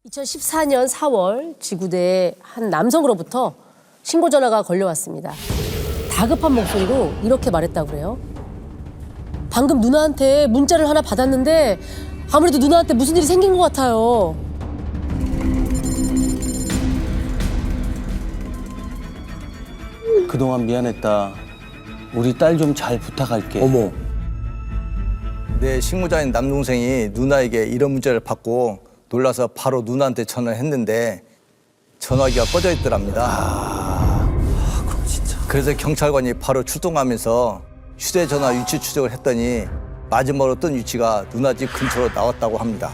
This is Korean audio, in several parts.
2014년 4월 지구대의 한 남성으로부터 신고 전화가 걸려왔습니다. 다급한 목소리로 이렇게 말했다고 그래요. 방금 누나한테 문자를 하나 받았는데 아무래도 누나한테 무슨 일이 생긴 것 같아요. 그동안 미안했다. 우리 딸 좀 잘 부탁할게. 어머. 내 식모자인 남동생이 누나에게 이런 문자를 받고 놀라서 바로 누나한테 전화를 했는데 전화기가 꺼져 있더랍니다. 그럼 진짜. 그래서 경찰관이 바로 출동하면서 휴대전화 위치 추적을 했더니 마지막으로 뜬 위치가 누나 집 근처로 나왔다고 합니다.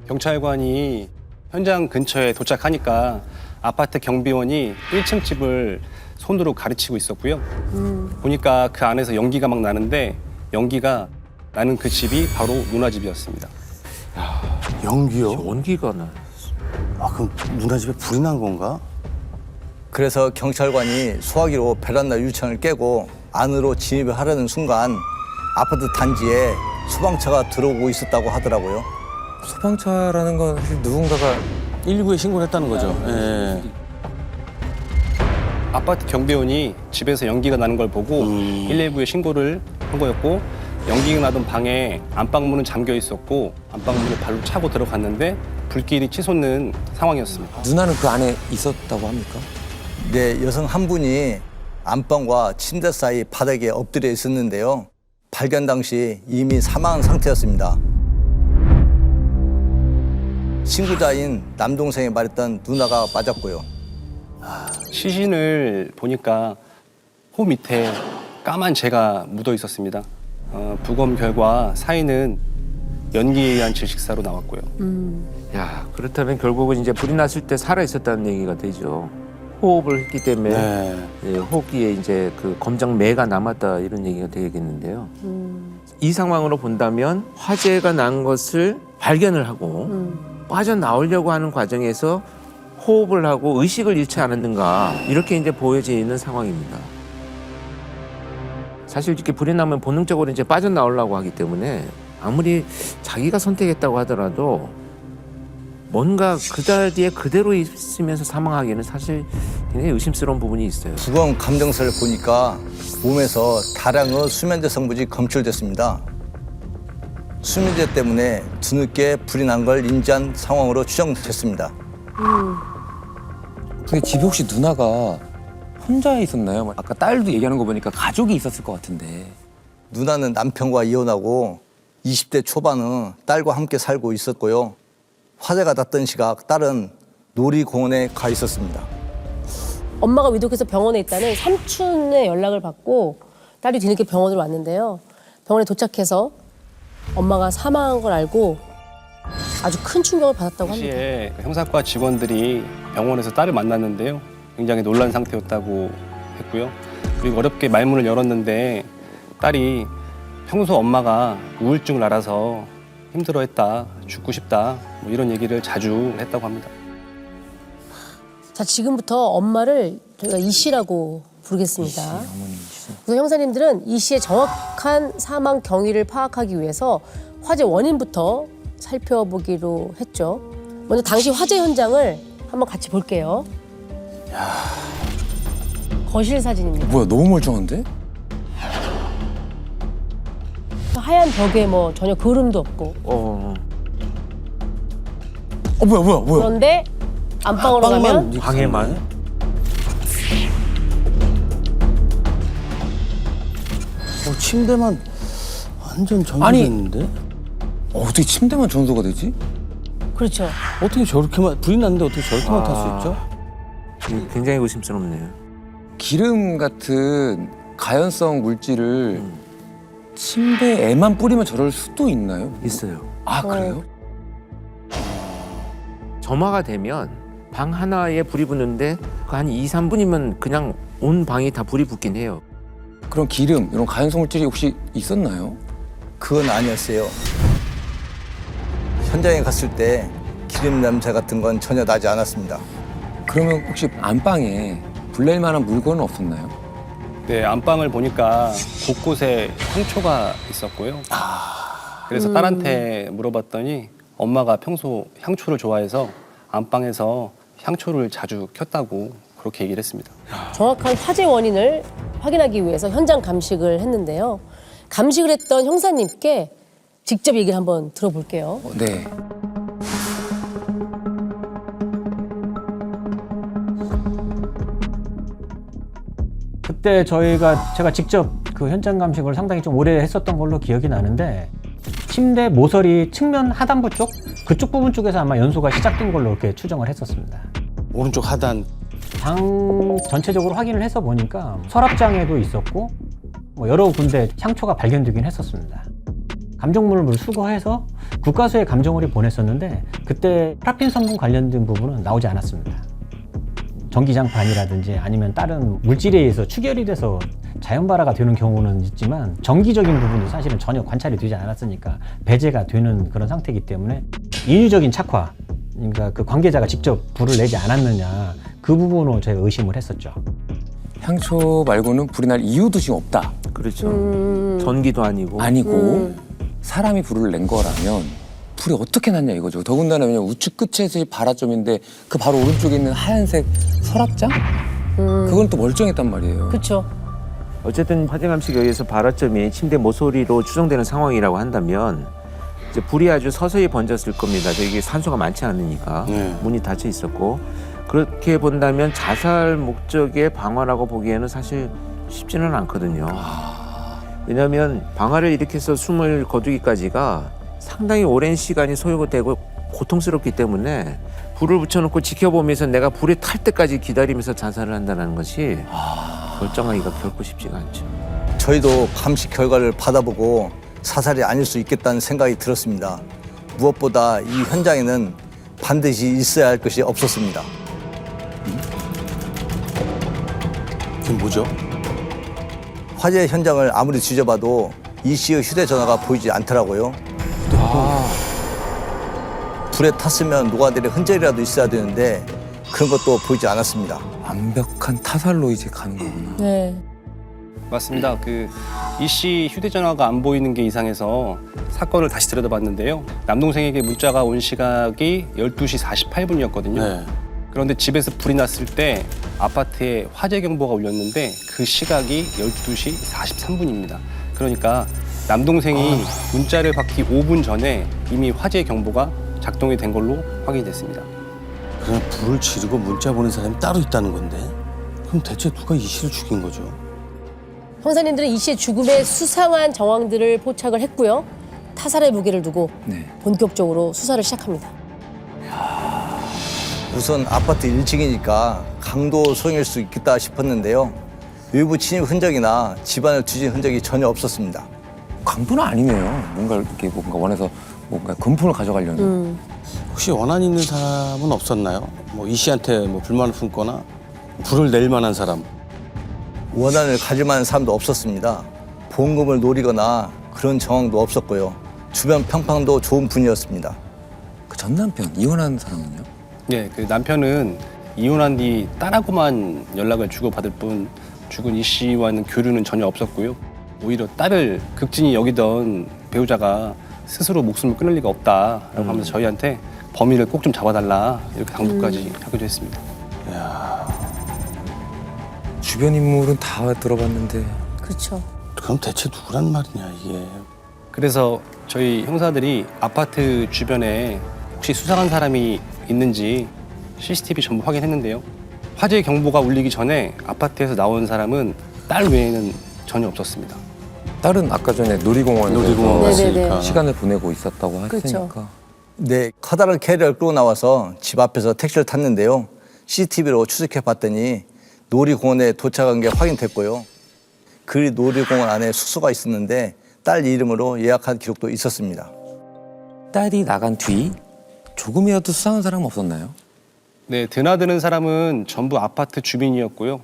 경찰관이 현장 근처에 도착하니까 아파트 경비원이 1층 집을 손으로 가르치고 있었고요. 보니까 그 안에서 연기가 막 나는데 연기가 나는 그 집이 바로 누나 집이었습니다. 연기요? 연기가 나. 아, 그럼 누나 집에 불이 난 건가? 그래서 경찰관이 소화기로 베란다 유리창을 깨고 안으로 진입을 하려는 순간 아파트 단지에 소방차가 들어오고 있었다고 하더라고요. 소방차라는 건 사실 누군가가 119에 신고를 했다는 거죠. 예. 아파트 경비원이 집에서 연기가 나는 걸 보고 119에 신고를 한 거였고 연기가 나던 방에 안방문은 잠겨 있었고 안방문을 발로 차고 들어갔는데 불길이 치솟는 상황이었습니다. 누나는 그 안에 있었다고 합니까? 네, 여성 한 분이 안방과 침대 사이 바닥에 엎드려 있었는데요. 발견 당시 이미 사망한 상태였습니다. 친구자인 남동생이 말했던 누나가 맞았고요. 시신을 보니까 호 밑에 까만 재가 묻어 있었습니다. 부검 결과 사인은 연기에 의한 질식사로 나왔고요. 야, 그렇다면 결국은 이제 불이 났을 때 살아 있었다는 얘기가 되죠. 호흡을 했기 때문에 네. 예, 호흡기에 이제 그 검정매가 남았다 이런 얘기가 되겠는데요. 이 상황으로 본다면 화재가 난 것을 발견을 하고 빠져나오려고 하는 과정에서 호흡을 하고 의식을 잃지 않았는가 이렇게 이제 보여지는 상황입니다. 사실 이렇게 불이 나면 본능적으로 이제 빠져나오려고 하기 때문에 아무리 자기가 선택했다고 하더라도 뭔가 그 자리에 그대로 있으면서 사망하기에는 사실 굉장히 의심스러운 부분이 있어요. 부검 감정서를 보니까 몸에서 다량의 수면제 성분이 검출됐습니다. 수면제 때문에 뒤늦게 불이 난 걸 인지한 상황으로 추정됐습니다. 근데 집에 혹시 누나가 혼자 있었나요? 아까 딸도 얘기하는 거 보니까 가족이 있었을 것 같은데. 누나는 남편과 이혼하고 20대 초반은 딸과 함께 살고 있었고요. 화재가 났던 시각 딸은 놀이공원에 가 있었습니다. 엄마가 위독해서 병원에 있다는 삼촌의 연락을 받고 딸이 뒤늦게 병원으로 왔는데요. 병원에 도착해서 엄마가 사망한 걸 알고 아주 큰 충격을 받았다고 합니다. 당시에 형사과 직원들이 병원에서 딸을 만났는데요. 굉장히 놀란 상태였다고 했고요. 그리고 어렵게 말문을 열었는데 딸이 평소 엄마가 우울증을 앓아서 힘들어했다, 죽고 싶다 뭐 이런 얘기를 자주 했다고 합니다. 자, 지금부터 엄마를 저희가 이 씨라고 부르겠습니다. 그래서 형사님들은 이 씨의 정확한 사망 경위를 파악하기 위해서 화재 원인부터 살펴보기로 했죠. 먼저 당시 화재 현장을 한번 같이 볼게요. 거실 사진입니다. 뭐야, 너무 멀쩡한데? 하얀 벽에 뭐 전혀 그림도 없고. 뭐야. 그런데 안방으로 가면 방에만 침대만 완전 아니. 전기됐는데? 어떻게 침대만 전소가 되지? 그렇죠. 어떻게 저렇게만 불이 났는데 어떻게 저렇게만 탈 수 있죠? 굉장히 의심스럽네요. 기름 같은 가연성 물질을 침대에만 뿌리면 저럴 수도 있나요? 있어요. 아, 그래요? 점화가 되면 방 하나에 불이 붙는데 그 한 2, 3분이면 그냥 온 방이 다 불이 붙긴 해요. 그런 기름, 이런 가연성 물질이 혹시 있었나요? 그건 아니었어요. 현장에 갔을 때 기름 냄새 같은 건 전혀 나지 않았습니다. 그러면 혹시 안방에 불낼 만한 물건은 없었나요? 네, 안방을 보니까 곳곳에 상초가 있었고요. 그래서 딸한테 물어봤더니 엄마가 평소 향초를 좋아해서 안방에서 향초를 자주 켰다고 그렇게 얘기를 했습니다. 정확한 화재 원인을 확인하기 위해서 현장 감식을 했는데요. 감식을 했던 형사님께 직접 얘기를 한번 들어볼게요. 네. 그때 제가 직접 그 현장 감식을 상당히 좀 오래 했었던 걸로 기억이 나는데 침대 모서리 측면 하단부 쪽 그쪽 부분 쪽에서 아마 연소가 시작된 걸로 이렇게 추정을 했었습니다. 오른쪽 하단. 방 전체적으로 확인을 해서 보니까 서랍장에도 있었고 뭐 여러 군데 향초가 발견되긴 했었습니다. 감정물을 수거해서 국가수에 감정원이 보냈었는데 그때 파라핀 성분 관련된 부분은 나오지 않았습니다. 전기장판이라든지 아니면 다른 물질에 의해서 추결이 돼서 자연발화가 되는 경우는 있지만 전기적인 부분이 사실은 전혀 관찰이 되지 않았으니까 배제가 되는 그런 상태이기 때문에 인위적인 착화, 그러니까 그 관계자가 직접 불을 내지 않았느냐 그 부분으로 제가 의심을 했었죠. 향초 말고는 불이 날 이유도 지금 없다. 그렇죠. 전기도 아니고. 아니고 사람이 불을 낸 거라면 불이 어떻게 났냐 이거죠. 더군다나 그냥 우측 끝에서 발화점인데 그 바로 오른쪽에 있는 하얀색 서랍장? 그건 또 멀쩡했단 말이에요. 그렇죠. 어쨌든 화재 감식에 의해서 발화점이 침대 모서리로 추정되는 상황이라고 한다면 이제 불이 아주 서서히 번졌을 겁니다. 이게 산소가 많지 않으니까 문이 닫혀 있었고 그렇게 본다면 자살 목적의 방화라고 보기에는 사실 쉽지는 않거든요. 왜냐하면 방화를 일으켜서 숨을 거두기까지가 상당히 오랜 시간이 소요되고 고통스럽기 때문에 불을 붙여놓고 지켜보면서 내가 불에 탈 때까지 기다리면서 자살을 한다는 것이 결정하기가 결코 쉽지가 않죠. 저희도 감식 결과를 받아보고 사살이 아닐 수 있겠다는 생각이 들었습니다. 무엇보다 이 현장에는 반드시 있어야 할 것이 없었습니다. 그게 뭐죠? 화재 현장을 아무리 뒤져봐도 이 씨의 휴대전화가 보이지 않더라고요. 불에 탔으면 녹아내릴 흔적이라도 있어야 되는데 그런 것도 보이지 않았습니다. 완벽한 타살로 이제 가는 거구나. 네. 맞습니다. 이 씨 휴대전화가 안 보이는 게 이상해서 사건을 다시 들여다봤는데요. 남동생에게 문자가 온 시각이 12시 48분이었거든요. 네. 그런데 집에서 불이 났을 때 아파트에 화재 경보가 울렸는데 그 시각이 12시 43분입니다. 그러니까 남동생이 문자를 받기 5분 전에 이미 화재 경보가 작동이 된 걸로 확인됐습니다. 그냥 불을 지르고 문자 보낸 사람이 따로 있다는 건데 그럼 대체 누가 이 씨를 죽인 거죠? 형사님들은 이 씨의 죽음에 수상한 정황들을 포착을 했고요. 타살의 무게를 두고 네. 본격적으로 수사를 시작합니다. 우선 아파트 1층이니까 강도 소형일 수 있겠다 싶었는데요. 외부 침입 흔적이나 집안을 뒤진 흔적이 전혀 없었습니다. 강도는 아니네요. 뭔가 이렇게 뭔가 원해서 뭔가 금품을 가져가려는. 혹시 원한 있는 사람은 없었나요? 뭐 이 씨한테 뭐 불만을 품거나 불을 낼 만한 사람. 원한을 가질 만한 사람도 없었습니다. 보험금을 노리거나 그런 정황도 없었고요. 주변 평판도 좋은 분이었습니다. 그 전 남편 이혼한 사람은요? 네, 남편은 이혼한 뒤 딸하고만 연락을 주고받을 뿐 죽은 이 씨와는 교류는 전혀 없었고요. 오히려 딸을 극진히 여기던 배우자가 스스로 목숨을 끊을 리가 없다라고 하면서 저희한테 범인을 꼭 좀 잡아달라 이렇게 당부까지 하기도 했습니다. 주변 인물은 다 들어봤는데 그렇죠. 그럼 대체 누구란 말이냐 이게. 그래서 저희 형사들이 아파트 주변에 혹시 수상한 사람이 있는지 CCTV 전부 확인했는데요. 화재 경보가 울리기 전에 아파트에서 나온 사람은 딸 외에는 전혀 없었습니다. 딸은 아까 전에 놀이공원에서 놀이공원 갔으니까. 시간을 보내고 있었다고 그렇죠. 했으니까. 네, 커다란 캐리어를 끌고 나와서 집 앞에서 택시를 탔는데요. CCTV로 추적해 봤더니 놀이공원에 도착한 게 확인됐고요. 그 놀이공원 안에 숙소가 있었는데 딸 이름으로 예약한 기록도 있었습니다. 딸이 나간 뒤 조금이라도 수상한 사람은 없었나요? 네, 드나드는 사람은 전부 아파트 주민이었고요.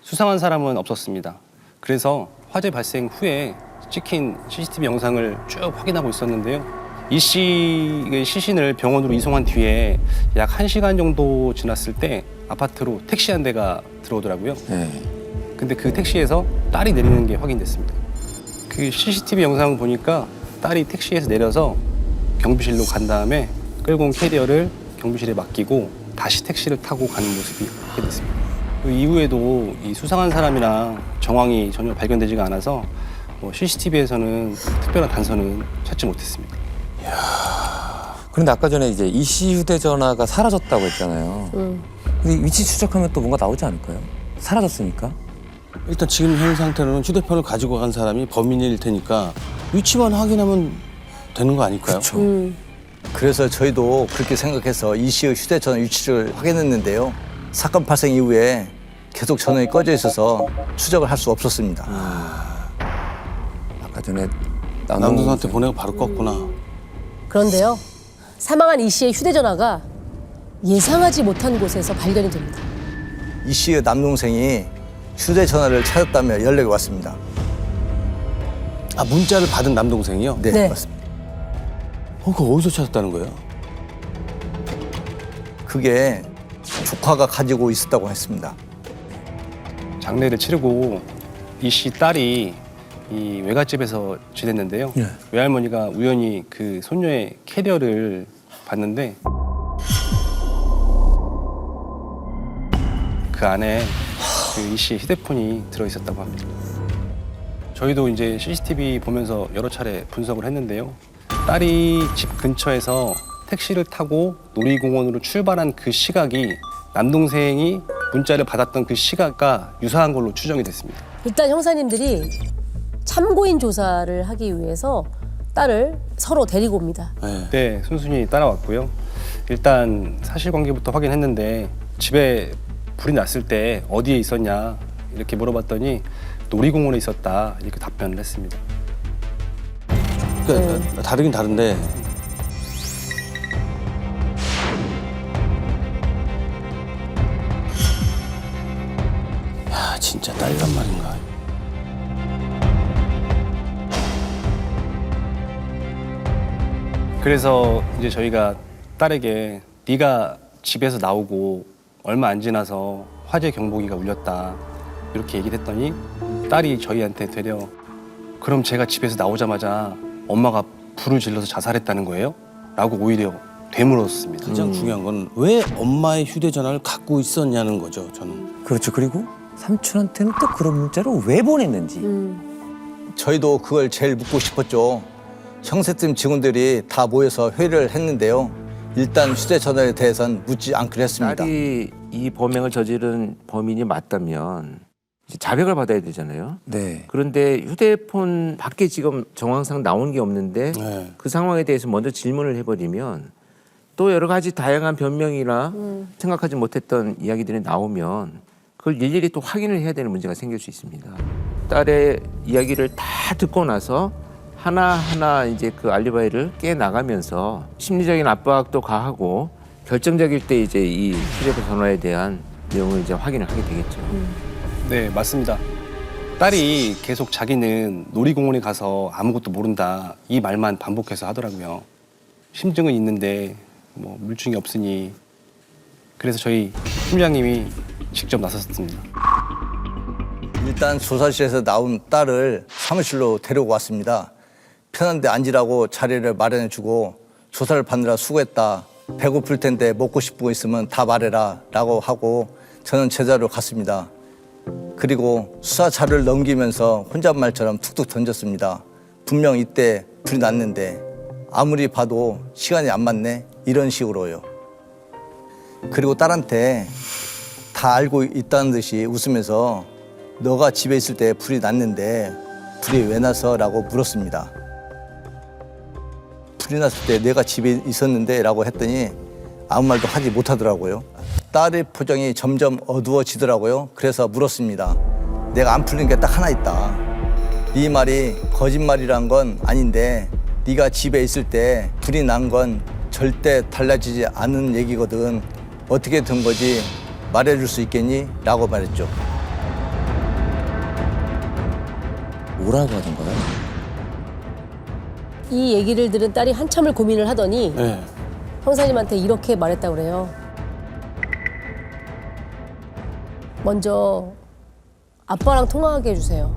수상한 사람은 없었습니다. 그래서 화재 발생 후에 찍힌 CCTV 영상을 쭉 확인하고 있었는데요. 이 씨의 시신을 병원으로 이송한 뒤에 약 1시간 정도 지났을 때 아파트로 택시 한 대가 들어오더라고요. 네. 근데 그 택시에서 딸이 내리는 게 확인됐습니다. 그 CCTV 영상 보니까 딸이 택시에서 내려서 경비실로 간 다음에 끌고 온 캐리어를 경비실에 맡기고 다시 택시를 타고 가는 모습이 확인됐습니다. 그 이후에도 이 수상한 사람이나 정황이 전혀 발견되지가 않아서 CCTV에서는 특별한 단서는 찾지 못했습니다. 그런데 아까 전에 이제 이 씨 휴대전화가 사라졌다고 했잖아요. 근데 위치 추적하면 또 뭔가 나오지 않을까요? 사라졌으니까. 일단 지금 현 상태로는 휴대폰을 가지고 간 사람이 범인일 테니까 위치만 확인하면 되는 거 아닐까요? 그렇죠. 그래서 저희도 그렇게 생각해서 이 씨의 휴대전화 위치를 확인했는데요. 사건 발생 이후에 계속 전원이 꺼져 있어서 추적을 할 수 없었습니다. 아까 전에 남동생한테 보내고 바로 껐구나. 그런데요. 사망한 이 씨의 휴대전화가 예상하지 못한 곳에서 발견이 됩니다. 이 씨의 남동생이 휴대전화를 찾았다며 연락이 왔습니다. 아, 문자를 받은 남동생이요? 네, 네. 맞습니다. 그거 어디서 찾았다는 거예요? 그게 조카가 가지고 있었다고 했습니다. 장례를 치르고 이 씨 딸이 이 외갓집에서 지냈는데요. 예. 외할머니가 우연히 그 손녀의 캐리어를 봤는데 그 안에 그 이 씨의 휴대폰이 들어 있었다고 합니다. 저희도 이제 CCTV 보면서 여러 차례 분석을 했는데요. 딸이 집 근처에서 택시를 타고 놀이공원으로 출발한 그 시각이 남동생이 문자를 받았던 그 시각과 유사한 걸로 추정이 됐습니다. 일단 형사님들이 참고인 조사를 하기 위해서 딸을 서로 데리고 옵니다. 네. 네, 순순히 따라왔고요. 일단 사실관계부터 확인했는데 집에 불이 났을 때 어디에 있었냐 이렇게 물어봤더니 놀이공원에 있었다 이렇게 답변을 했습니다. 그러니까 다르긴 다른데 야, 진짜 딸이란 말인가? 그래서 이제 저희가 딸에게 네가 집에서 나오고 얼마 안 지나서 화재 경보기가 울렸다 이렇게 얘기를 했더니 딸이 저희한테 되려 그럼 제가 집에서 나오자마자 엄마가 불을 질러서 자살했다는 거예요? 라고 오히려 되물었습니다. 가장 중요한 건 왜 엄마의 휴대전화를 갖고 있었냐는 거죠, 저는. 그렇죠. 그리고 삼촌한테는 또 그런 문자를 왜 보냈는지. 저희도 그걸 제일 묻고 싶었죠. 형사팀 직원들이 다 모여서 회의를 했는데요. 일단 휴대전화에 대해서는 묻지 않기로 했습니다. 딸이 이 범행을 저지른 범인이 맞다면 이제 자백을 받아야 되잖아요. 네. 그런데 휴대폰 밖에 지금 정황상 나온 게 없는데 네. 그 상황에 대해서 먼저 질문을 해버리면 또 여러 가지 다양한 변명이나 생각하지 못했던 이야기들이 나오면 그걸 일일이 또 확인을 해야 되는 문제가 생길 수 있습니다. 딸의 이야기를 다 듣고 나서 하나하나 이제 그 알리바이를 깨 나가면서 심리적인 압박도 가하고 결정적일 때 이제 이 휴대전화에 대한 내용을 이제 확인을 하게 되겠죠. 네, 맞습니다. 딸이 계속 자기는 놀이공원에 가서 아무것도 모른다 이 말만 반복해서 하더라고요. 심증은 있는데 뭐 물증이 없으니 그래서 저희 팀장님이 직접 나섰습니다. 일단 조사실에서 나온 딸을 사무실로 데리고 왔습니다. 편한 데 앉으라고 자리를 마련해주고 조사를 받느라 수고했다. 배고플 텐데 먹고 싶은 거 있으면 다 말해라 라고 하고 저는 제자리로 갔습니다. 그리고 수사 자료를 넘기면서 혼잣말처럼 툭툭 던졌습니다. 분명 이때 불이 났는데 아무리 봐도 시간이 안 맞네 이런 식으로요. 그리고 딸한테 다 알고 있다는 듯이 웃으면서 너가 집에 있을 때 불이 났는데 불이 왜 나서? 라고 물었습니다. 불이 났을 때 내가 집에 있었는데 라고 했더니 아무 말도 하지 못하더라고요. 딸의 표정이 점점 어두워지더라고요. 그래서 물었습니다. 내가 안 풀린 게 딱 하나 있다. 네 말이 거짓말이란 건 아닌데 네가 집에 있을 때 불이 난 건 절대 달라지지 않은 얘기거든. 어떻게 된 거지 말해줄 수 있겠니? 라고 말했죠. 뭐라고 하던가요? 이 얘기를 들은 딸이 한참을 고민을 하더니 네. 형사님한테 이렇게 말했다고 그래요. 먼저 아빠랑 통화하게 해주세요.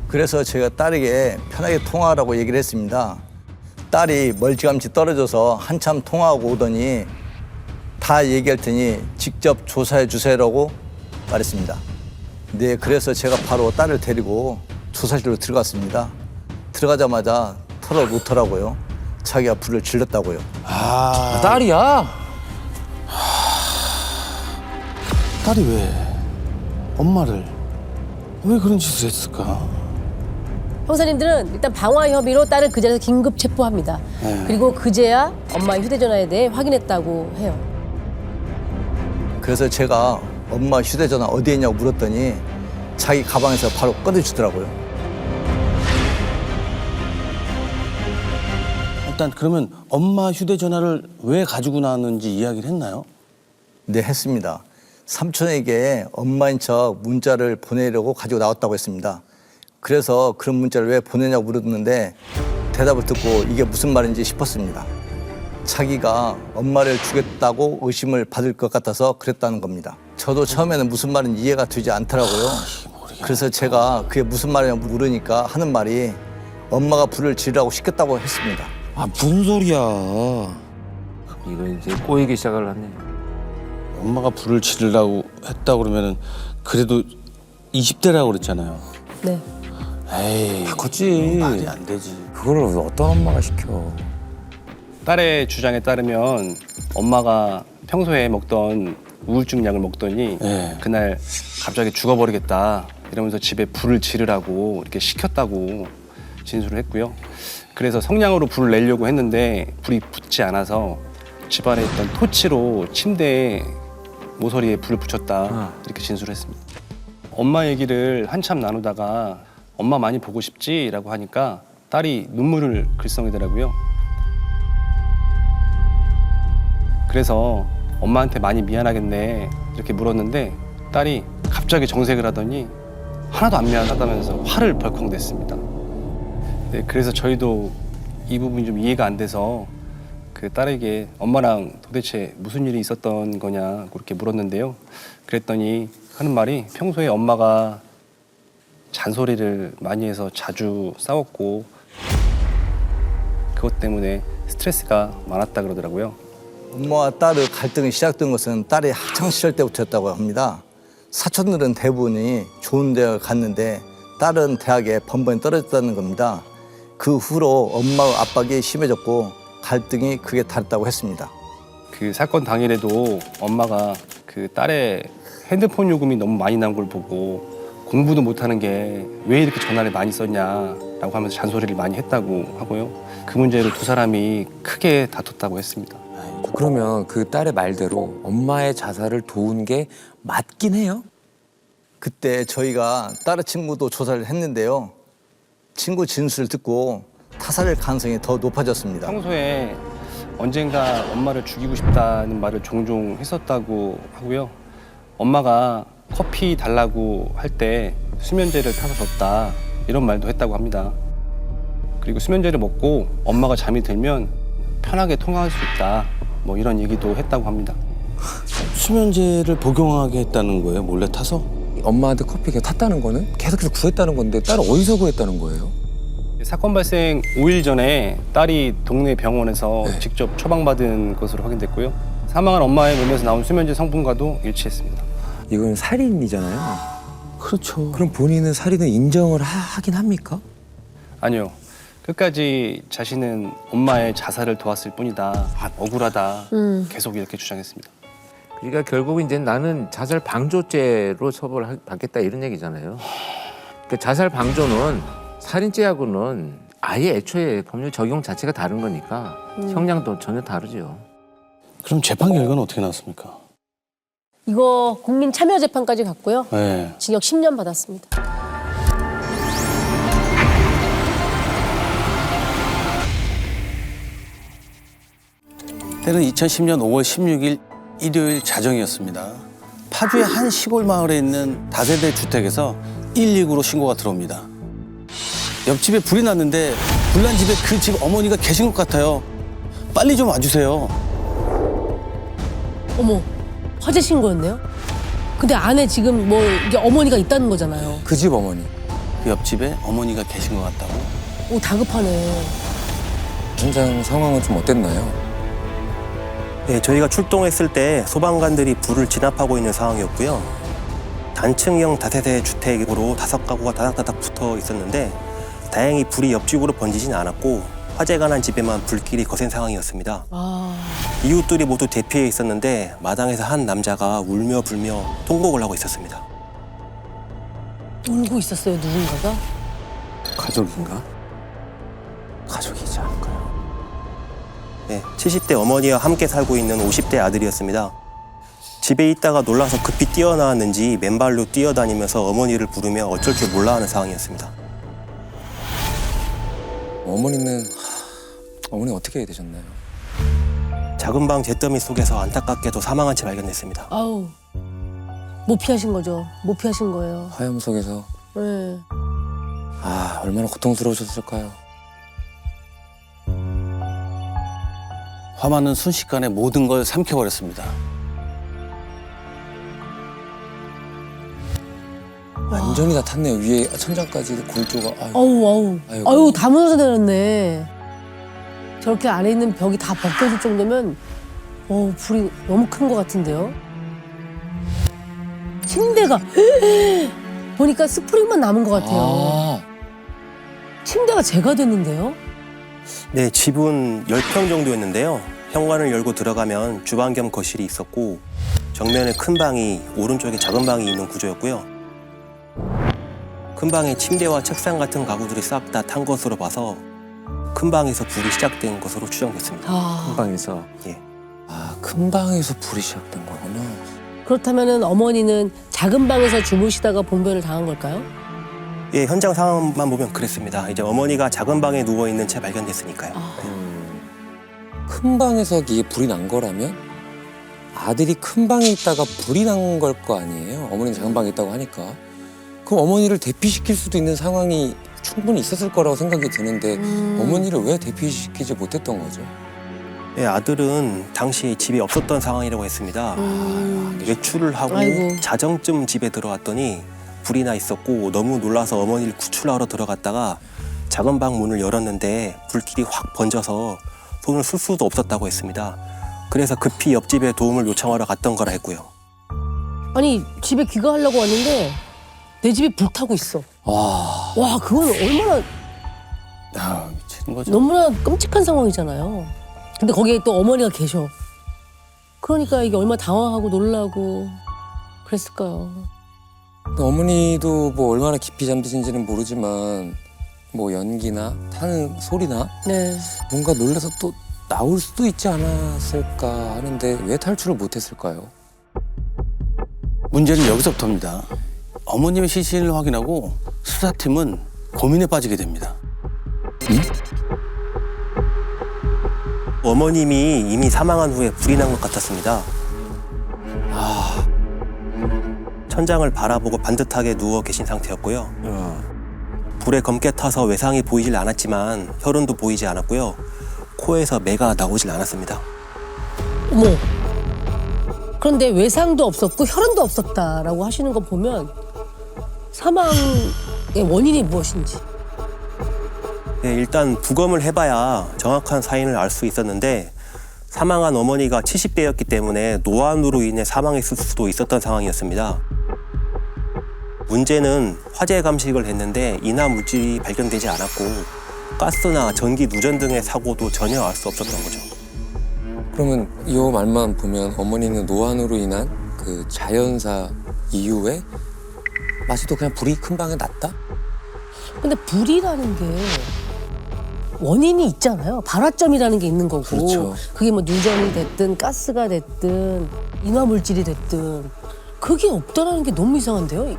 그래서 제가 딸에게 편하게 통화하라고 얘기를 했습니다. 딸이 멀찌감치 떨어져서 한참 통화하고 오더니 다 얘기할 테니 직접 조사해 주세요라고 말했습니다. 네, 그래서 제가 바로 딸을 데리고 조사실로 들어갔습니다. 들어가자마자 털어놓더라고요. 자기가 불을 질렀다고요. 아, 딸이야? 딸이 왜 엄마를 왜 그런 짓을 했을까? 형사님들은 일단 방화 혐의로 딸을 그 자리에서 긴급 체포합니다. 그리고 그제야 엄마의 휴대전화에 대해 확인했다고 해요. 그래서 제가 엄마 휴대전화 어디에 있냐고 물었더니 자기 가방에서 바로 꺼내주더라고요. 일단 그러면 엄마 휴대전화를 왜 가지고 나왔는지 이야기를 했나요? 네, 했습니다. 삼촌에게 엄마인 척 문자를 보내려고 가지고 나왔다고 했습니다. 그래서 그런 문자를 왜 보내냐고 물었는데 대답을 듣고 이게 무슨 말인지 싶었습니다. 자기가 엄마를 죽였다고 의심을 받을 것 같아서 그랬다는 겁니다. 저도 처음에는 무슨 말인지 이해가 되지 않더라고요. 그래서 제가 그게 무슨 말이냐고 물으니까 하는 말이 엄마가 불을 지르라고 시켰다고 했습니다. 아, 무슨 소리야. 이거 이제 꼬이기 시작을 하네. 엄마가 불을 지르려고 했다 그러면은 그래도 20대라고 그랬잖아요. 네. 에이, 컸지. 말이 안 되지. 그걸 어떤 엄마가 시켜. 딸의 주장에 따르면 엄마가 평소에 먹던 우울증 약을 먹더니 네. 그날 갑자기 죽어버리겠다 이러면서 집에 불을 지르라고 이렇게 시켰다고 진술을 했고요. 그래서 성냥으로 불을 내려고 했는데 불이 붙지 않아서 집안에 있던 토치로 침대에 모서리에 불을 붙였다 이렇게 진술을 했습니다. 엄마 얘기를 한참 나누다가 엄마 많이 보고 싶지라고 하니까 딸이 눈물을 글썽이더라고요. 그래서 엄마한테 많이 미안하겠네 이렇게 물었는데 딸이 갑자기 정색을 하더니 하나도 안 미안하다면서 화를 벌컥 냈습니다. 네, 그래서 저희도 이 부분이 좀 이해가 안 돼서 그 딸에게 엄마랑 도대체 무슨 일이 있었던 거냐 그렇게 물었는데요. 그랬더니 하는 말이 평소에 엄마가 잔소리를 많이 해서 자주 싸웠고 그것 때문에 스트레스가 많았다 그러더라고요. 엄마와 딸의 갈등이 시작된 것은 딸이 학창시절 때부터였다고 합니다. 사촌들은 대부분이 좋은 대학을 갔는데 딸은 대학에 번번이 떨어졌다는 겁니다. 그 후로 엄마의 압박이 심해졌고 갈등이 크게 달했다고 했습니다. 그 사건 당일에도 엄마가 그 딸의 핸드폰 요금이 너무 많이 나온 걸 보고 공부도 못하는 게 왜 이렇게 전화를 많이 썼냐라고 하면서 잔소리를 많이 했다고 하고요. 그 문제로 두 사람이 크게 다퉜다고 했습니다. 그러면 그 딸의 말대로 엄마의 자살을 도운 게 맞긴 해요? 그때 저희가 딸의 친구도 조사를 했는데요. 친구 진술을 듣고 타살일 가능성이 더 높아졌습니다. 평소에 언젠가 엄마를 죽이고 싶다는 말을 종종 했었다고 하고요. 엄마가 커피 달라고 할 때 수면제를 타서 줬다 이런 말도 했다고 합니다. 그리고 수면제를 먹고 엄마가 잠이 들면 편하게 통화할 수 있다 뭐 이런 얘기도 했다고 합니다. 수면제를 복용하게 했다는 거예요? 몰래 타서? 엄마한테 커피 계속 탔다는 거는 계속해서 구했다는 건데 딸은 어디서 구했다는 거예요? 사건 발생 5일 전에 딸이 동네 병원에서 직접 처방받은 것으로 확인됐고요. 사망한 엄마의 몸에서 나온 수면제 성분과도 일치했습니다. 이건 살인이잖아요. 그렇죠. 그럼 본인은 살인을 인정을 하긴 합니까? 아니요. 끝까지 자신은 엄마의 자살을 도왔을 뿐이다. 억울하다. 계속 이렇게 주장했습니다. 그러니까 결국 이제 나는 자살 방조죄로 처벌받겠다 이런 얘기잖아요. 그 자살 방조는 살인죄하고는 아예 애초에 법률 적용 자체가 다른 거니까 형량도 전혀 다르죠. 그럼 재판 결과는 어떻게 나왔습니까? 이거 국민 참여 재판까지 갔고요. 네. 징역 10년 받았습니다. 때는 2010년 5월 16일 일요일 자정이었습니다. 파주의 한 시골 마을에 있는 다세대 주택에서 119로 신고가 들어옵니다. 옆집에 불이 났는데 불난 집에 그 집 어머니가 계신 것 같아요. 빨리 좀 와주세요. 어머, 화재 신고였네요? 근데 안에 지금 뭐 이게 어머니가 있다는 거잖아요. 그 집 어머니. 그 옆집에 어머니가 계신 것 같다고. 오, 다급하네. 현장 상황은 좀 어땠나요? 네, 저희가 출동했을 때 소방관들이 불을 진압하고 있는 상황이었고요. 단층형 다세대 주택으로 5가구가 다닥다닥 붙어 있었는데 다행히 불이 옆집으로 번지진 않았고 화재가 난 집에만 불길이 거센 상황이었습니다. 이웃들이 모두 대피해 있었는데 마당에서 한 남자가 울며 불며 통곡을 하고 있었습니다. 울고 있었어요, 누군가가? 가족인가? 가족이지 않을까요? 네, 70대 어머니와 함께 살고 있는 50대 아들이었습니다. 집에 있다가 놀라서 급히 뛰어나왔는지 맨발로 뛰어다니면서 어머니를 부르며 어쩔 줄 몰라 하는 상황이었습니다. 어머니 어떻게 되셨나요? 작은 방 잿더미 속에서 안타깝게도 사망한 채 발견됐습니다. 아우, 못 피하신 거죠. 못 피하신 거예요. 화염 속에서 네. 아 얼마나 고통스러우셨을까요? 화만은 순식간에 모든 걸 삼켜버렸습니다. 완전히 다 탔네요. 위에 천장까지 골조가. 아우. 아이고. 아유, 다 무너져 내렸네. 저렇게 안에 있는 벽이 다 벗겨질 정도면, 불이 너무 큰 것 같은데요? 침대가, 보니까 스프링만 남은 것 같아요. 아, 침대가 재가 됐는데요? 네, 집은 10평 정도였는데요. 현관을 열고 들어가면 주방 겸 거실이 있었고 정면에 큰 방이, 오른쪽에 작은 방이 있는 구조였고요. 큰 방에 침대와 책상 같은 가구들이 싹 다 탄 것으로 봐서 큰 방에서 불이 시작된 것으로 추정됐습니다. 방에서 큰 방에서 불이 시작된 거구나. 그렇다면 어머니는 작은 방에서 주무시다가 봉변을 당한 걸까요? 예, 현장 상황만 보면 그랬습니다. 이제 어머니가 작은 방에 누워 있는 채 발견됐으니까요. 큰 방에서 이게 불이 난 거라면 아들이 큰 방에 있다가 불이 난 걸 거 아니에요? 어머니는 작은 방에 있다고 하니까. 그럼 어머니를 대피시킬 수도 있는 상황이 충분히 있었을 거라고 생각이 드는데 어머니를 왜 대피시키지 못했던 거죠? 예, 아들은 당시 집에 없었던 상황이라고 했습니다. 외출을 하고 아이고. 자정쯤 집에 들어왔더니 불이 나 있었고 너무 놀라서 어머니를 구출하러 들어갔다가 작은 방 문을 열었는데 불길이 확 번져서 손을 쓸 수도 없었다고 했습니다. 그래서 급히 옆집에 도움을 요청하러 갔던 거라 했고요. 아니, 집에 귀가하려고 왔는데 내 집이 불타고 있어. 와, 그건 얼마나 미치는 거죠. 너무나 끔찍한 상황이잖아요. 근데 거기에 또 어머니가 계셔. 그러니까 이게 얼마나 당황하고 놀라고 그랬을까요? 근데 어머니도 뭐 얼마나 깊이 잠드신지는 모르지만 뭐 연기나 타는 소리나 네. 뭔가 놀라서 또 나올 수도 있지 않았을까 하는데 왜 탈출을 못했을까요? 문제는 여기서부터입니다. 어머님의 시신을 확인하고 수사팀은 고민에 빠지게 됩니다. 어머님이 이미 사망한 후에 불이 난 것 같았습니다. 천장을 바라보고 반듯하게 누워 계신 상태였고요. 불에 검게 타서 외상이 보이질 않았지만 혈흔도 보이지 않았고요. 코에서 매가 나오질 않았습니다. 어머. 그런데 외상도 없었고 혈흔도 없었다라고 하시는 거 보면 사망의 원인이 무엇인지. 네, 일단 부검을 해봐야 정확한 사인을 알 수 있었는데 사망한 어머니가 70대였기 때문에 노안으로 인해 사망했을 수도 있었던 상황이었습니다. 문제는 화재 감식을 했는데 인화 물질이 발견되지 않았고 가스나 전기 누전 등의 사고도 전혀 알 수 없었던 거죠. 그러면 이 말만 보면 어머니는 노안으로 인한 그 자연사 이후에 마치 또 그냥 불이 큰 방에 났다? 근데 불이라는 게 원인이 있잖아요. 발화점이라는 게 있는 거고. 그렇죠. 그게 뭐 누전이 됐든 가스가 됐든 인화 물질이 됐든 그게 없다라는 게 너무 이상한데요.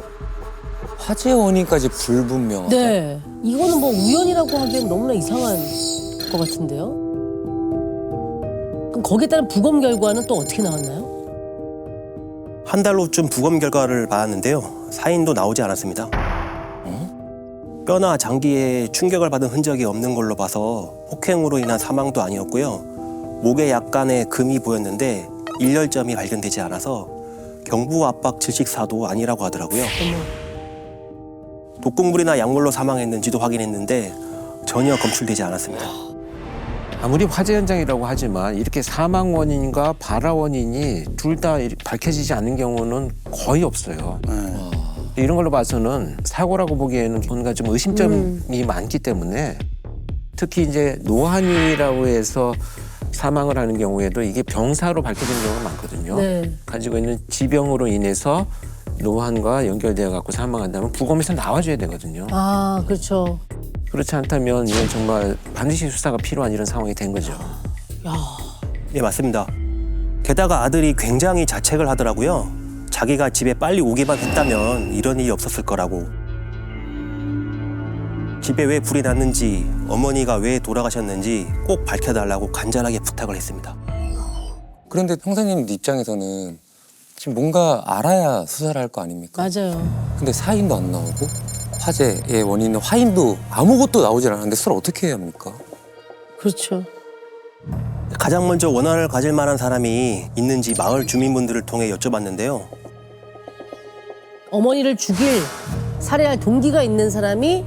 화재 원인까지 불분명하다? 네. 이거는 뭐 우연이라고 하기엔 너무나 이상한 것 같은데요. 그럼 거기에 따른 부검 결과는 또 어떻게 나왔나요? 한 달 후쯤 부검 결과를 받았는데요. 사인도 나오지 않았습니다. 뼈나 장기에 충격을 받은 흔적이 없는 걸로 봐서 폭행으로 인한 사망도 아니었고요. 목에 약간의 금이 보였는데 일렬점이 발견되지 않아서 경부 압박 질식사도 아니라고 하더라고요. 독극물이나 약물로 사망했는지도 확인했는데 전혀 검출되지 않았습니다. 아무리 화재 현장이라고 하지만 이렇게 사망 원인과 발화 원인이 둘 다 밝혀지지 않는 경우는 거의 없어요. 이런 걸로 봐서는 사고라고 보기에는 뭔가 좀 의심점이 많기 때문에 특히 이제 노환이라고 해서 사망을 하는 경우에도 이게 병사로 밝혀진 경우가 많거든요. 네. 가지고 있는 지병으로 인해서 노환과 연결되어 갖고 사망한다면 부검에서 나와줘야 되거든요. 아, 그렇죠. 그렇지 않다면 이건 정말 반드시 수사가 필요한 이런 상황이 된 거죠. 예, 맞습니다. 게다가 아들이 굉장히 자책을 하더라고요. 자기가 집에 빨리 오기만 했다면 이런 일이 없었을 거라고. 집에 왜 불이 났는지, 어머니가 왜 돌아가셨는지 꼭 밝혀달라고 간절하게 부탁을 했습니다. 그런데 형사님 입장에서는 지금 뭔가 알아야 수사를 할 거 아닙니까? 맞아요. 근데 사인도 안 나오고 화재의 원인은 화인도 아무것도 나오질 않았는데 수사를 어떻게 해야 합니까? 그렇죠. 가장 먼저 원한을 가질 만한 사람이 있는지 마을 주민분들을 통해 여쭤봤는데요. 어머니를 죽일, 살해할 동기가 있는 사람이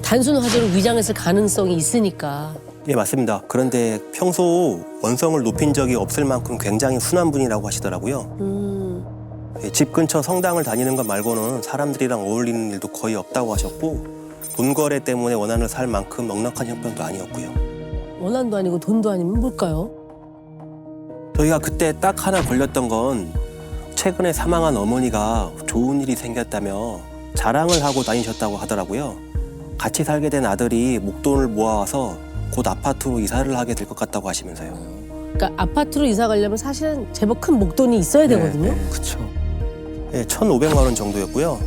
단순 화재로 위장했을 가능성이 있으니까. 예, 맞습니다. 그런데 평소 원성을 높인 적이 없을 만큼 굉장히 순한 분이라고 하시더라고요. 예, 집 근처 성당을 다니는 것 말고는 사람들이랑 어울리는 일도 거의 없다고 하셨고 돈 거래 때문에 원한을 살 만큼 넉넉한 형편도 아니었고요. 원한도 아니고 돈도 아니면 뭘까요? 저희가 그때 딱 하나 걸렸던 건 최근에 사망한 어머니가 좋은 일이 생겼다며 자랑을 하고 다니셨다고 하더라고요. 같이 살게 된 아들이 목돈을 모아와서 곧 아파트로 이사를 하게 될 것 같다고 하시면서요. 그러니까 아파트로 이사 가려면 사실은 제법 큰 목돈이 있어야 되거든요. 그렇죠. 예, 1,500만 원 정도였고요.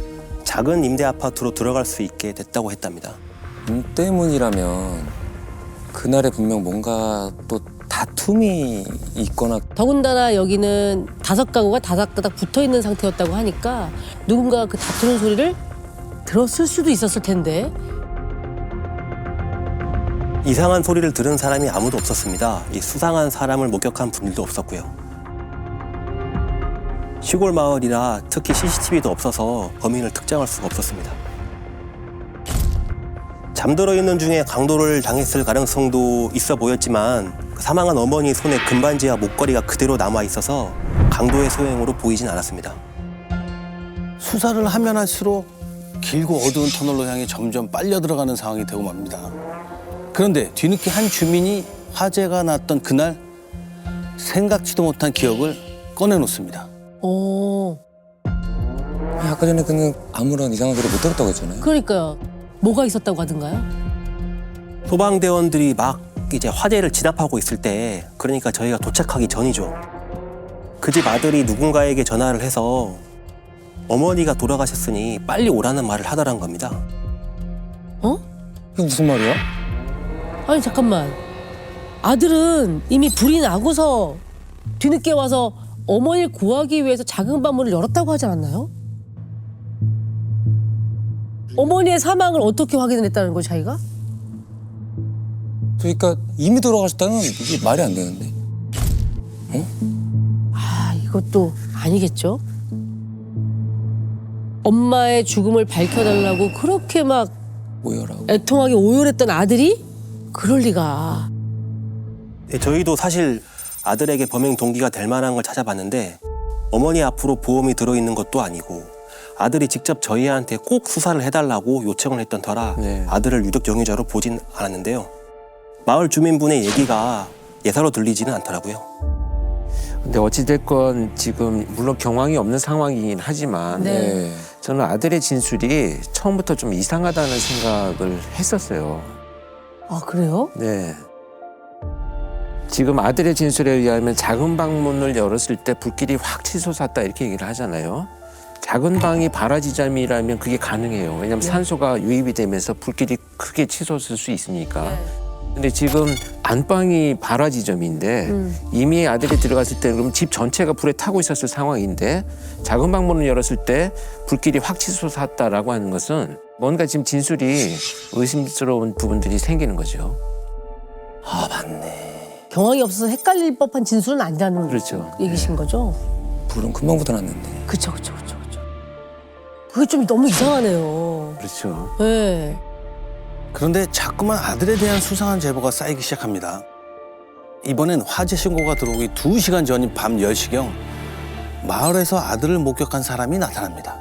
작은 임대 아파트로 들어갈 수 있게 됐다고 했답니다. 때문이라면 그날에 분명 뭔가 또 다툼이 있거나 더군다나 여기는 5가구가 다닥다닥 붙어있는 상태였다고 하니까 누군가 그 다투는 소리를 들었을 수도 있었을 텐데. 이상한 소리를 들은 사람이 아무도 없었습니다. 이 수상한 사람을 목격한 분들도 없었고요. 시골 마을이라 특히 CCTV도 없어서 범인을 특정할 수가 없었습니다. 잠들어 있는 중에 강도를 당했을 가능성도 있어 보였지만 사망한 어머니 손에 금반지와 목걸이가 그대로 남아 있어서 강도의 소행으로 보이진 않았습니다. 수사를 하면 할수록 길고 어두운 터널로 향해 점점 빨려 들어가는 상황이 되고 맙니다. 그런데 뒤늦게 한 주민이 화재가 났던 그날 생각지도 못한 기억을 꺼내놓습니다. 오, 아까 전에 그는 아무런 이상한 소리 못 들었다고 했잖아요. 그러니까요. 뭐가 있었다고 하던가요? 소방대원들이 막 이제 화재를 진압하고 있을 때, 그러니까 저희가 도착하기 전이죠. 그 집 아들이 누군가에게 전화를 해서 어머니가 돌아가셨으니 빨리 오라는 말을 하더란 겁니다. 어? 이게 무슨 말이야? 아니 잠깐만. 아들은 이미 불이 나고서 뒤늦게 와서 어머니를 구하기 위해서 작은 방문을 열었다고 하지 않았나요? 어머니의 사망을 어떻게 확인을 했다는 거죠, 자기가? 그러니까 이미 돌아가셨다는 이게 말이 안 되는데. 아, 이것도 아니겠죠? 엄마의 죽음을 밝혀달라고 그렇게 막 뭐야라고. 애통하게 오열했던 아들이? 그럴 리가. 네, 저희도 사실 아들에게 범행 동기가 될 만한 걸 찾아봤는데 어머니 앞으로 보험이 들어있는 것도 아니고 아들이 직접 저희한테 꼭 수사를 해달라고 요청을 했던 터라 네. 아들을 유력 용의자로 보진 않았는데요. 마을 주민분의 얘기가 예사로 들리지는 않더라고요. 근데 어찌됐건 지금 물론 경황이 없는 상황이긴 하지만 네. 저는 아들의 진술이 처음부터 좀 이상하다는 생각을 했었어요. 아, 그래요? 네. 지금 아들의 진술에 의하면 작은 방문을 열었을 때 불길이 확 치솟았다 이렇게 얘기를 하잖아요. 작은 방이 발화 지점이라면 그게 가능해요. 왜냐하면 산소가 유입이 되면서 불길이 크게 치솟을 수 있으니까. 근데 지금 안방이 발화 지점인데 이미 아들이 들어갔을 때 그럼 집 전체가 불에 타고 있었을 상황인데 작은 방문을 열었을 때 불길이 확 치솟았다라고 하는 것은 뭔가 지금 진술이 의심스러운 부분들이 생기는 거죠. 아 맞네. 경황이 없어서 헷갈릴 법한 진술은 아니라는 그렇죠. 얘기신 거죠? 불은 금방 붙어났는데. 그쵸. 그게 좀 너무 이상하네요. 그렇죠. 네. 그런데 자꾸만 아들에 대한 수상한 제보가 쌓이기 시작합니다. 이번엔 화재 신고가 들어오기 2시간 전인 밤 10시경 마을에서 아들을 목격한 사람이 나타납니다.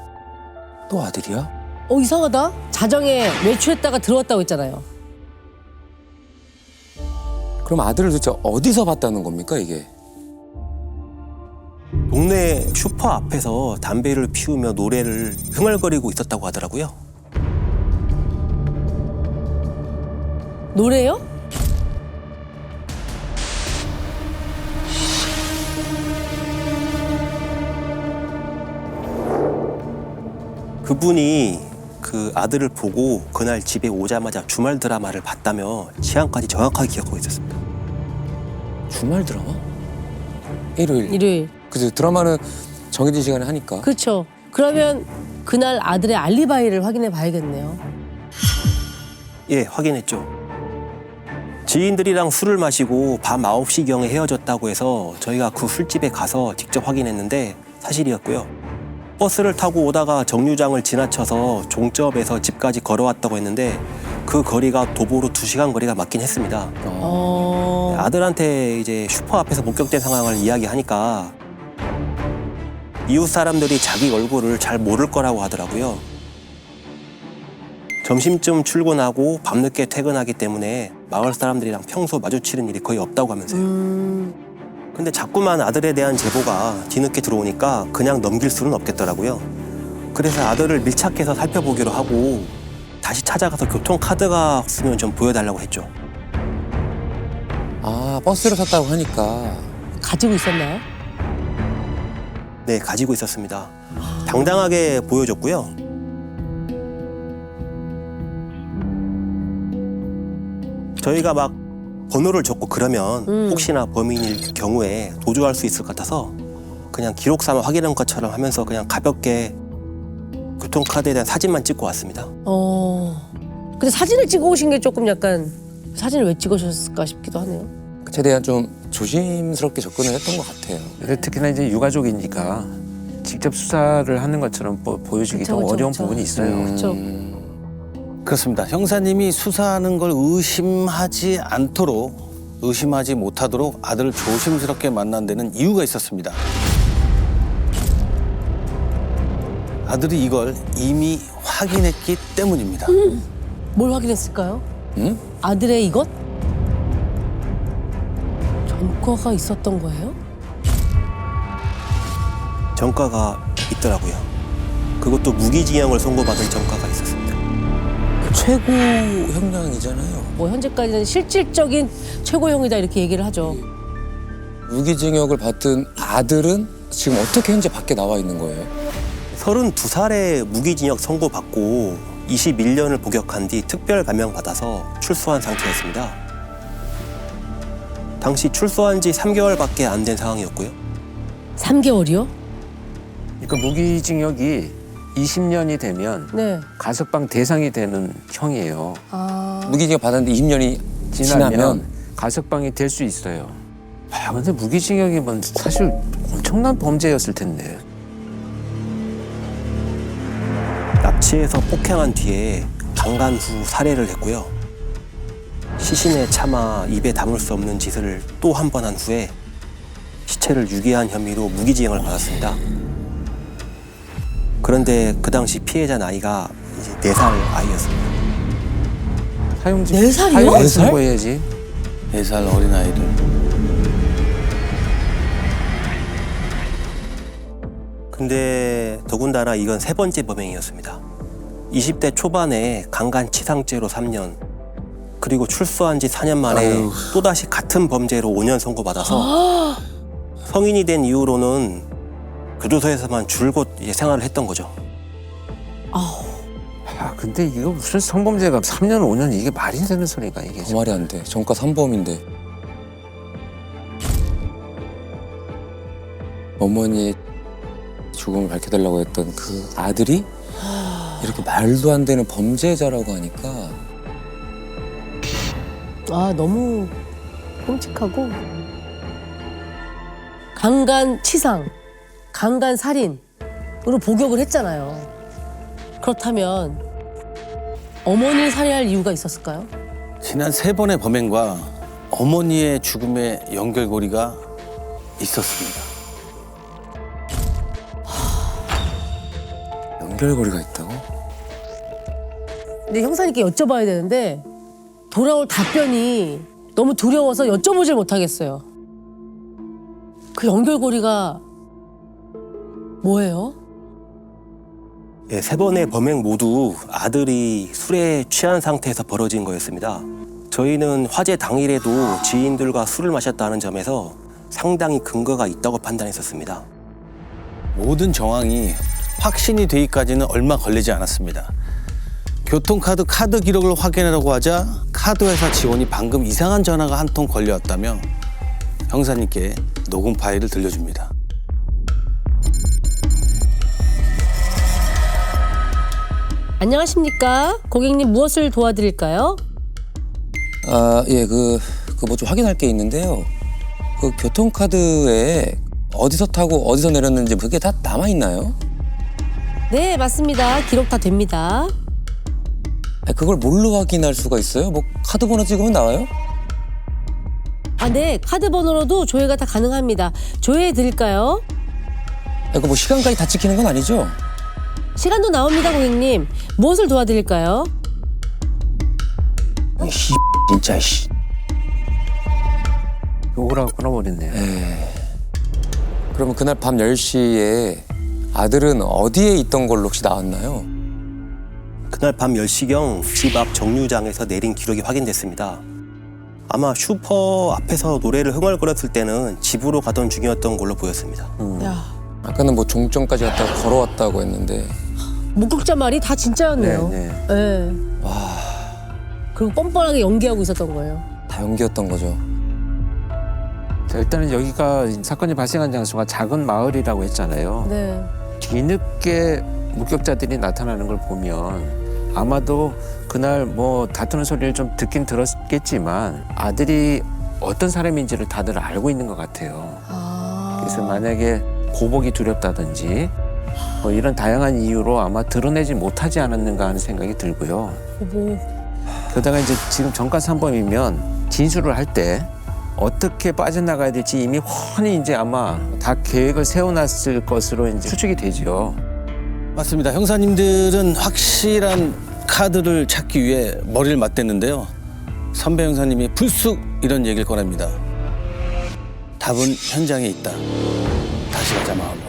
또 아들이야? 이상하다. 자정에 외출했다가 들어왔다고 했잖아요. 그럼 아들을 도대체 어디서 봤다는 겁니까 이게? 동네 슈퍼 앞에서 담배를 피우며 노래를 흥얼거리고 있었다고 하더라고요. 노래요? 그분이 그 아들을 보고 그날 집에 오자마자 주말 드라마를 봤다며 시간까지 정확하게 기억하고 있었습니다. 주말 드라마? 일요일. 일요일. 그죠. 드라마는 정해진 시간에 하니까. 그렇죠. 그러면 그날 아들의 알리바이를 확인해 봐야겠네요. 예, 확인했죠. 지인들이랑 술을 마시고 밤 9시경에 헤어졌다고 해서 저희가 그 술집에 가서 직접 확인했는데 사실이었고요. 버스를 타고 오다가 정류장을 지나쳐서 종점에서 집까지 걸어왔다고 했는데 그 거리가 도보로 2시간 거리가 맞긴 했습니다. 아들한테 이제 슈퍼 앞에서 목격된 상황을 이야기하니까 이웃 사람들이 자기 얼굴을 잘 모를 거라고 하더라고요. 점심쯤 출근하고 밤늦게 퇴근하기 때문에 마을 사람들이랑 평소 마주치는 일이 거의 없다고 하면서요. 근데 자꾸만 아들에 대한 제보가 뒤늦게 들어오니까 그냥 넘길 수는 없겠더라고요. 그래서 아들을 밀착해서 살펴보기로 하고 다시 찾아가서 교통카드가 없으면 좀 보여달라고 했죠. 아, 버스를 탔다고 하니까. 가지고 있었나요? 네, 가지고 있었습니다. 당당하게 보여줬고요. 저희가 막 번호를 적고 그러면 혹시나 범인일 경우에 도주할 수 있을 것 같아서 그냥 기록 삼아 확인한 것처럼 하면서 그냥 가볍게 교통카드에 대한 사진만 찍고 왔습니다. 근데 사진을 찍어 오신 게 조금 약간 사진을 왜 찍으셨을까 싶기도 하네요. 최대한 좀 조심스럽게 접근을 했던 것 같아요. 특히나 이제 유가족이니까 직접 수사를 하는 것처럼 보여주기 더 어려운 부분이 있어요. 그렇죠. 그렇습니다. 형사님이 수사하는 걸 의심하지 못하도록 아들을 조심스럽게 만난 데는 이유가 있었습니다. 아들이 이걸 이미 확인했기 때문입니다. 뭘 확인했을까요? 응? 아들의 이것? 전과가 있었던 거예요? 전과가 있더라고요. 그것도 무기징역을 선고받은 전과가 있었습니다. 최고 형량이잖아요. 뭐 현재까지는 실질적인 최고형이다 이렇게 얘기를 하죠. 무기징역을 받은 아들은 지금 어떻게 현재 밖에 나와 있는 거예요? 32살에 무기징역 선고받고 21년을 복역한 뒤 특별 감형받아서 출소한 상태였습니다. 당시 출소한 지 3개월밖에 안 된 상황이었고요. 3개월이요? 그러니까 무기징역이 20년이 되면 네. 가석방 대상이 되는 형이에요. 무기징역 받았는데 20년이 지나면 가석방이 될 수 있어요. 근데 무기징역이면 사실 엄청난 범죄였을 텐데. 납치해서 폭행한 뒤에 강간 후 살해를 했고요. 시신에 차마 입에 담을 수 없는 짓을 또 한 번 한 후에 시체를 유기한 혐의로 무기징역을 받았습니다. 그런데 그 당시 피해자 나이가 이제 4살 아이였습니다. 사용지 4살이요? 선고해야지. 4살 어린아이를. 근데 더군다나 이건 3번째 범행이었습니다. 20대 초반에 강간치상죄로 3년, 그리고 출소한 지 4년 만에 또다시 같은 범죄로 5년 선고받아서 성인이 된 이후로는 교도소에서만 줄곧 이제 생활을 했던 거죠. 근데 이거 무슨 성범죄가 3년, 5년 이게 말이 되는 소리가 이게. 그 말이 안 돼. 전과 3범인데. 어머니의 죽음을 밝혀달라고 했던 그 아들이 이렇게 말도 안 되는 범죄자라고 하니까 너무 끔찍하고 강간치상, 강간살인으로 복역을 했잖아요. 그렇다면 어머니를 살해할 이유가 있었을까요? 지난 3번의 범행과 어머니의 죽음에 연결고리가 있었습니다. 연결고리가 있다고? 근데 형사님께 여쭤봐야 되는데 돌아올 답변이 너무 두려워서 여쭤보질 못하겠어요. 그 연결고리가 뭐예요? 예, 3번의 범행 모두 아들이 술에 취한 상태에서 벌어진 거였습니다. 저희는 화재 당일에도 지인들과 술을 마셨다는 점에서 상당히 근거가 있다고 판단했었습니다. 모든 정황이 확신이 되기까지는 얼마 걸리지 않았습니다. 교통카드 카드 기록을 확인하려고 하자 카드회사 직원이 방금 이상한 전화가 한 통 걸려왔다며 형사님께 녹음 파일을 들려줍니다. 안녕하십니까? 고객님 무엇을 도와드릴까요? 아, 예, 그 뭐 좀 확인할 게 있는데요. 그 교통카드에 어디서 타고 어디서 내렸는지 그게 다 남아 있나요? 네, 맞습니다. 기록 다 됩니다. 그걸 뭘로 확인할 수가 있어요? 뭐 카드 번호 찍으면 나와요? 아, 네. 카드 번호로도 조회가 다 가능합니다. 조회해 드릴까요? 그 뭐 시간까지 다 찍히는 건 아니죠? 시간도 나옵니다, 고객님. 무엇을 도와드릴까요? 씨, 진짜 씨. 요거라고 끊어버렸네요. 그러면 그날 밤 10시에 아들은 어디에 있던 걸로 혹시 나왔나요? 그날 밤 10시경 집 앞 정류장에서 내린 기록이 확인됐습니다. 아마 슈퍼 앞에서 노래를 흥얼거렸을 때는 집으로 가던 중이었던 걸로 보였습니다. 야, 아까는 뭐 종점까지 갔다가 걸어왔다고 했는데 목격자 말이 다 진짜였네요. 네. 네. 그리고 뻔뻔하게 연기하고 있었던 거예요. 다 연기였던 거죠. 자, 일단은 여기가 사건이 발생한 장소가 작은 마을이라고 했잖아요. 네. 뒤늦게 목격자들이 나타나는 걸 보면 아마도 그날 뭐 다투는 소리를 좀 듣긴 들었겠지만 아들이 어떤 사람인지를 다들 알고 있는 것 같아요. 그래서 만약에 보복이 두렵다든지 뭐 이런 다양한 이유로 아마 드러내지 못하지 않았는가 하는 생각이 들고요. 그러다가 이제 지금 전과 3범이면 진술을 할 때 어떻게 빠져나가야 될지 이미 훤히 이제 아마 다 계획을 세워놨을 것으로 이제 추측이 되죠. 맞습니다. 형사님들은 확실한 카드를 찾기 위해 머리를 맞댔는데요. 선배 형사님이 불쑥 이런 얘기를 꺼냅니다. 답은 현장에 있다. 다시 가자 마을로.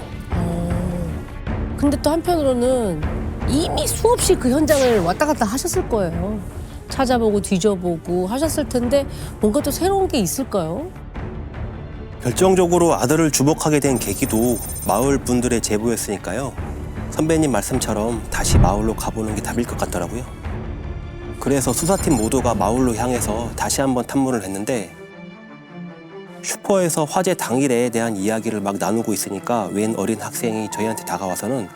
근데 또 한편으로는 이미 수없이 그 현장을 왔다 갔다 하셨을 거예요. 찾아보고 뒤져보고 하셨을 텐데 뭔가 또 새로운 게 있을까요? 결정적으로 아들을 주목하게 된 계기도 마을 분들의 제보였으니까요. 선배님 말씀처럼 다시 마을로 가보는 게 답일 것 같더라고요. 그래서 수사팀 모두가 마을로 향해서 다시 한번 탐문을 했는데 슈퍼에서 화재 당일에 대한 이야기를 막 나누고 있으니까 웬 어린 학생이 저희한테 다가와서는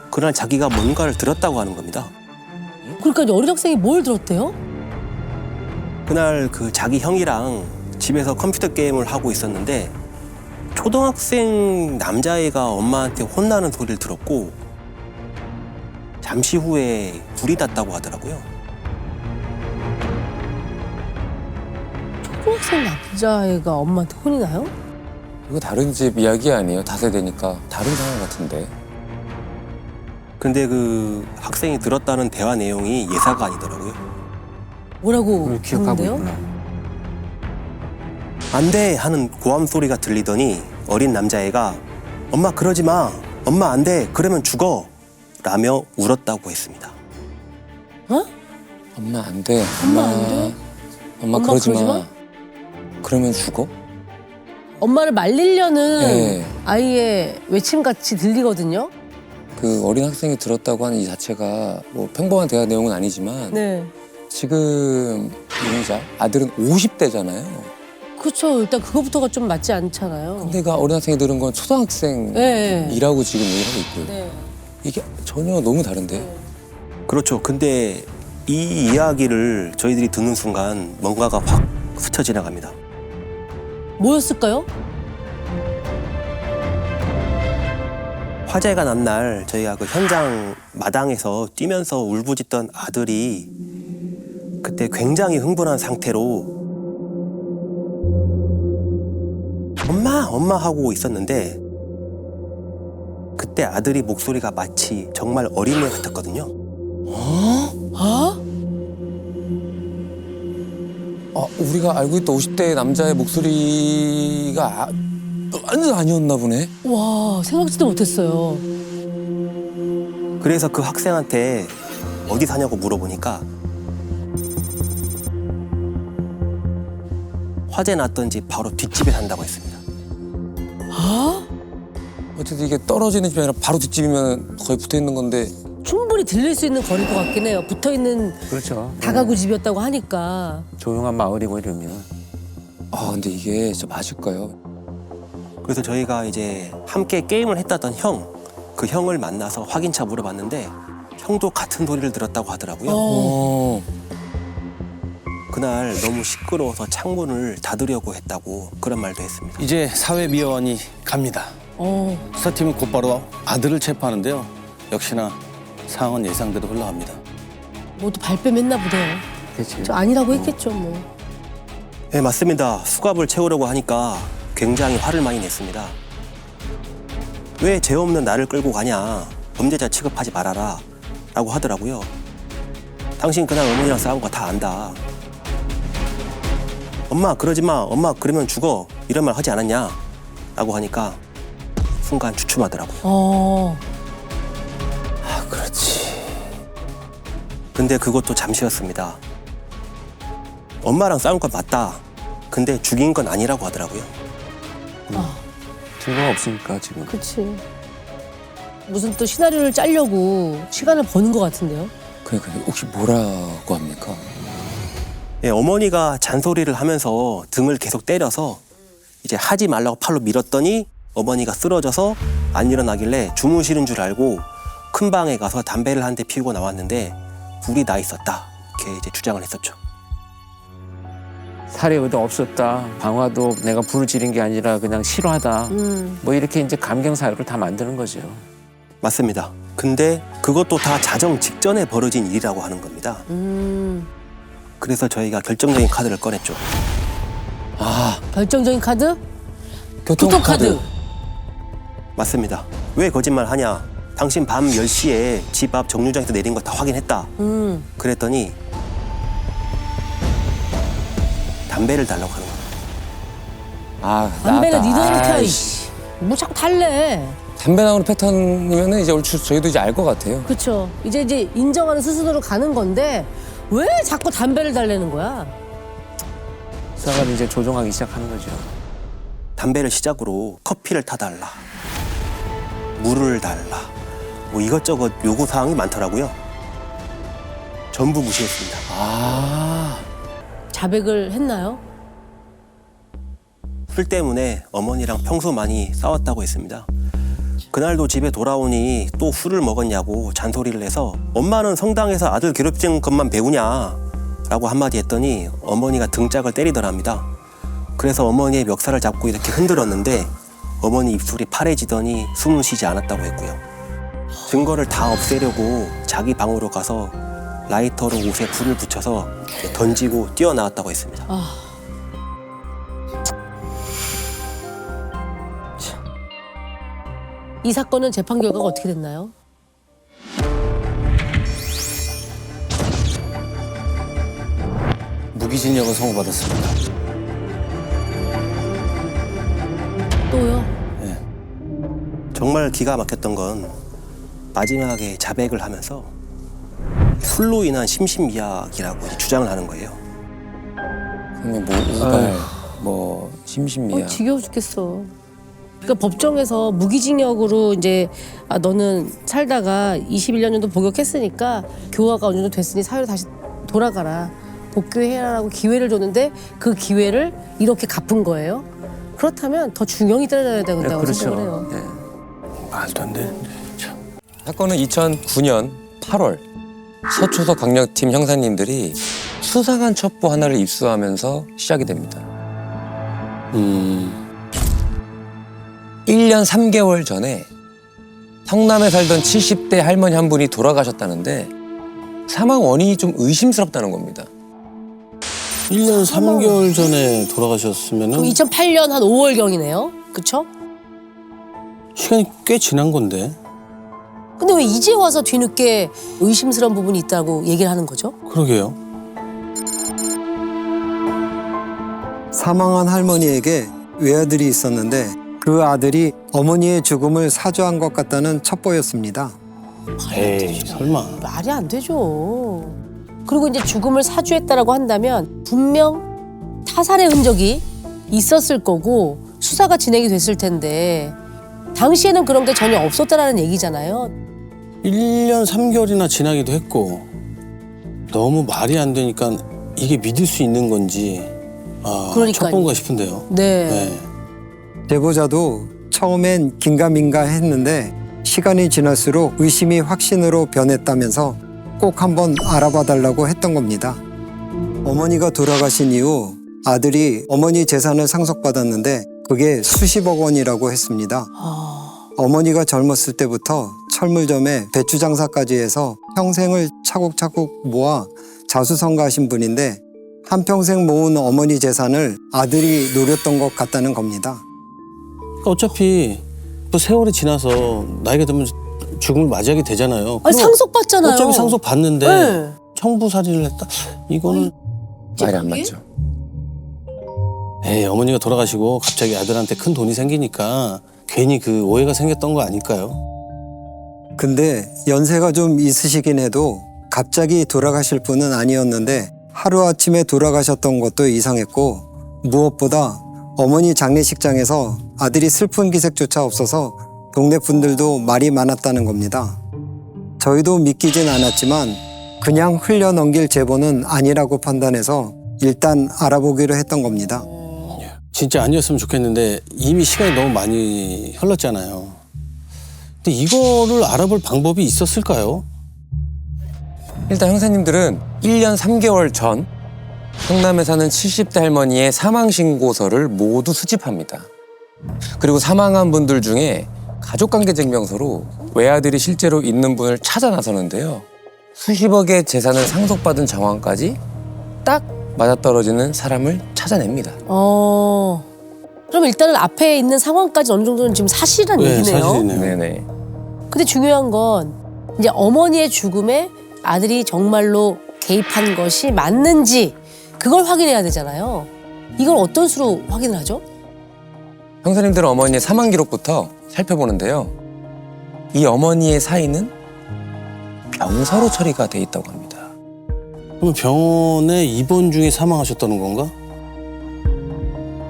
그날 자기가 뭔가를 들었다고 하는 겁니다. 그러니까 어린 학생이 뭘 들었대요? 그날 그 자기 형이랑 집에서 컴퓨터 게임을 하고 있었는데 초등학생 남자애가 엄마한테 혼나는 소리를 들었고 잠시 후에 불이 났다고 하더라고요. 초등학생 남자애가 엄마한테 혼이 나요? 이거 다른 집 이야기 아니에요? 다세대니까 다른 상황 같은데. 근데 그 학생이 들었다는 대화 내용이 예사가 아니더라고요. 뭐라고 그걸 기억하고 했는데요? 있구나. 안 돼 하는 고함 소리가 들리더니 어린 남자애가 엄마 그러지 마. 엄마 안 돼. 그러면 죽어. 라며 울었다고 했습니다. 어? 엄마 안 돼. 엄마 안 돼? 엄마 엄마 그러지 그러지 마. 마? 그러면 죽어? 엄마를 말리려는 네. 아이의 외침같이 들리거든요. 그 어린 학생이 들었다고 하는 이 자체가 뭐 평범한 대화 내용은 아니지만 네. 지금 용의자 아들은 50대잖아요. 그렇죠. 일단 그거부터가 좀 맞지 않잖아요. 근데 그 어린 학생이 들은 건 초등학생이라고 네. 지금 얘기하고 있고요. 네. 이게 전혀 너무 다른데. 그렇죠. 근데 이 이야기를 저희들이 듣는 순간 뭔가가 확 스쳐 지나갑니다. 뭐였을까요? 화재가 난 날 저희가 그 현장 마당에서 뛰면서 울부짖던 아들이 그때 굉장히 흥분한 상태로 엄마 하고 있었는데 그때 아들이 목소리가 마치 정말 어린애 같았거든요. 우리가 알고 있던 50대 남자의 목소리가 완전 아니었나 보네. 와, 생각지도 못했어요. 그래서 그 학생한테 어디 사냐고 물어보니까 화재 났던 집 바로 뒷집에 산다고 했습니다. 어쨌든 이게 떨어지는 집이 아니라 바로 뒷집이면 거의 붙어 있는 건데. 충분히 들릴 수 있는 거리일 것 같긴 해요. 붙어있는 그렇죠. 다가구 집이었다고 하니까. 조용한 마을이고 이러면. 근데 이게 진짜 맞을까요? 그래서 저희가 이제 함께 게임을 했다던 그 형을 만나서 확인차 물어봤는데 형도 같은 소리를 들었다고 하더라고요. 그날 너무 시끄러워서 창문을 닫으려고 했다고 그런 말도 했습니다. 이제 사회미화원이 갑니다. 수사팀은 곧바로 아들을 체포하는데요. 역시나 상황은 예상대로 흘러갑니다. 모두 발뺌했나 보네요. 그치. 저 아니라고 했겠죠, 뭐. 네, 맞습니다. 수갑을 채우려고 하니까 굉장히 화를 많이 냈습니다. 왜 죄 없는 나를 끌고 가냐? 범죄자 취급하지 말아라. 라고 하더라고요. 당신 그날 어머니랑 싸운 거 다 안다. 엄마 그러지 마. 엄마 그러면 죽어. 이런 말 하지 않았냐? 라고 하니까 순간 주춤하더라고요. 그렇지. 근데 그것도 잠시였습니다. 엄마랑 싸운 건 맞다. 근데 죽인 건 아니라고 하더라고요. 증거가 없으니까 지금. 그치. 무슨 또 시나리오를 짜려고 시간을 버는 것 같은데요? 그러니까 혹시 뭐라고 합니까? 예, 어머니가 잔소리를 하면서 등을 계속 때려서 이제 하지 말라고 팔로 밀었더니 어머니가 쓰러져서 안 일어나길래 주무시는 줄 알고 큰 방에 가서 담배를 한 대 피우고 나왔는데 불이 나 있었다. 이렇게 이제 주장을 했었죠. 살해 의도 없었다. 방화도 내가 불을 지른 게 아니라 그냥 싫어하다. 뭐 이렇게 이제 감경 사유를 다 만드는 거죠. 맞습니다. 근데 그것도 다 자정 직전에 벌어진 일이라고 하는 겁니다. 그래서 저희가 결정적인 카드를 꺼냈죠. 결정적인 카드? 교통카드. 맞습니다. 왜 거짓말 하냐? 당신 밤 10시에 집 앞 정류장에서 내린 거 다 확인했다. 그랬더니 담배를 달라고 하는 거예요. 담배는 니들 좀 켜, 아이씨. 이씨. 뭐 자꾸 달래. 담배 나오는 패턴이면은 이제 저희도 이제 알 것 같아요. 그쵸. 이제 인정하는 수순으로 가는 건데 왜 자꾸 담배를 달래는 거야? 수사가 이제 조종하기 시작하는 거죠. 담배를 시작으로 커피를 타달라, 물을 달라, 뭐 이것저것 요구사항이 많더라고요. 전부 무시했습니다. 자백을 했나요? 술 때문에 어머니랑 평소 많이 싸웠다고 했습니다. 그날도 집에 돌아오니 또 술을 먹었냐고 잔소리를 해서 엄마는 성당에서 아들 괴롭히는 것만 배우냐 라고 한마디 했더니 어머니가 등짝을 때리더랍니다. 그래서 어머니의 멱살을 잡고 이렇게 흔들었는데 어머니 입술이 파래지더니 숨을 쉬지 않았다고 했고요. 증거를 다 없애려고 자기 방으로 가서 라이터로 옷에 불을 붙여서 던지고 뛰어나왔다고 했습니다. 이 사건은 재판 결과가 어떻게 됐나요? 무기징역을 선고받았습니다. 또요? 정말 기가 막혔던 건 마지막에 자백을 하면서 술로 인한 심신미약이라고 주장을 하는 거예요. 그러면 뭐 우발, 뭐 심신미약. 지겨워 죽겠어. 그러니까 법정에서 무기징역으로 이제 너는 살다가 21년 정도 복역했으니까 교화가 어느 정도 됐으니 사회로 다시 돌아가라. 복귀해라라고 기회를 줬는데 그 기회를 이렇게 갚은 거예요. 그렇다면 더 중형이 때려야 된다고 생각을 해요. 네. 말도 안 되는데. 참. 사건은 2009년 8월 서초서 강력팀 형사님들이 수사관 첩보 하나를 입수하면서 시작이 됩니다. 1년 3개월 전에 성남에 살던 70대 할머니 한 분이 돌아가셨다는데 사망 원인이 좀 의심스럽다는 겁니다. 1년 3개월 전에 돌아가셨으면은 그럼 2008년 한 5월경이네요. 그쵸? 시간이 꽤 지난 건데. 근데 왜 이제 와서 뒤늦게 의심스러운 부분이 있다고 얘기를 하는 거죠? 그러게요. 사망한 할머니에게 외아들이 있었는데 그 아들이 어머니의 죽음을 사주한 것 같다는 첩보였습니다. 에이, 설마. 말이 안 되죠. 그리고 이제 죽음을 사주했다라고 한다면 분명 타살의 흔적이 있었을 거고 수사가 진행이 됐을 텐데 당시에는 그런 게 전혀 없었다라는 얘기잖아요. 1년 3개월이나 지나기도 했고 너무 말이 안 되니까 이게 믿을 수 있는 건지 그러니까요. 첩보인가 싶은데요. 네. 제보자도 처음엔 긴가민가 했는데 시간이 지날수록 의심이 확신으로 변했다면서 꼭 한번 알아봐 달라고 했던 겁니다. 어머니가 돌아가신 이후 아들이 어머니 재산을 상속받았는데 그게 수십억 원이라고 했습니다. 어머니가 젊었을 때부터 철물점에 배추 장사까지 해서 평생을 차곡차곡 모아 자수성가하신 분인데 한평생 모은 어머니 재산을 아들이 노렸던 것 같다는 겁니다. 그러니까 어차피 또 세월이 지나서 나이가 들면 죽음을 맞이하게 되잖아요. 아니, 상속받잖아요. 어차피 상속받는데 네. 청부살이를 했다? 이거는 말이 안 맞죠. 에이, 어머니가 돌아가시고 갑자기 아들한테 큰 돈이 생기니까 괜히 그 오해가 생겼던 거 아닐까요? 근데 연세가 좀 있으시긴 해도 갑자기 돌아가실 분은 아니었는데 하루아침에 돌아가셨던 것도 이상했고 무엇보다 어머니 장례식장에서 아들이 슬픈 기색조차 없어서 동네 분들도 말이 많았다는 겁니다. 저희도 믿기진 않았지만 그냥 흘려넘길 제보는 아니라고 판단해서 일단 알아보기로 했던 겁니다. 진짜 아니었으면 좋겠는데 이미 시간이 너무 많이 흘렀잖아요. 근데 이거를 알아볼 방법이 있었을까요? 일단 형사님들은 1년 3개월 전 성남에 사는 70대 할머니의 사망신고서를 모두 수집합니다. 그리고 사망한 분들 중에 가족관계증명서로 외아들이 실제로 있는 분을 찾아 나서는데요. 수십억의 재산을 상속받은 정황까지 딱 맞아떨어지는 사람을 찾아냅니다. 그럼 일단은 앞에 있는 상황까지 어느 정도는 지금 사실이라는 네, 얘기네요. 사실이네요. 네네. 근데 중요한 건 이제 어머니의 죽음에 아들이 정말로 개입한 것이 맞는지 그걸 확인해야 되잖아요. 이걸 어떤 수로 확인을 하죠? 형사님들은 어머니의 사망 기록부터 살펴보는데요. 이 어머니의 사인은 병사로 처리가 돼 있다고 합니다. 그럼 병원에 입원 중에 사망하셨다는 건가?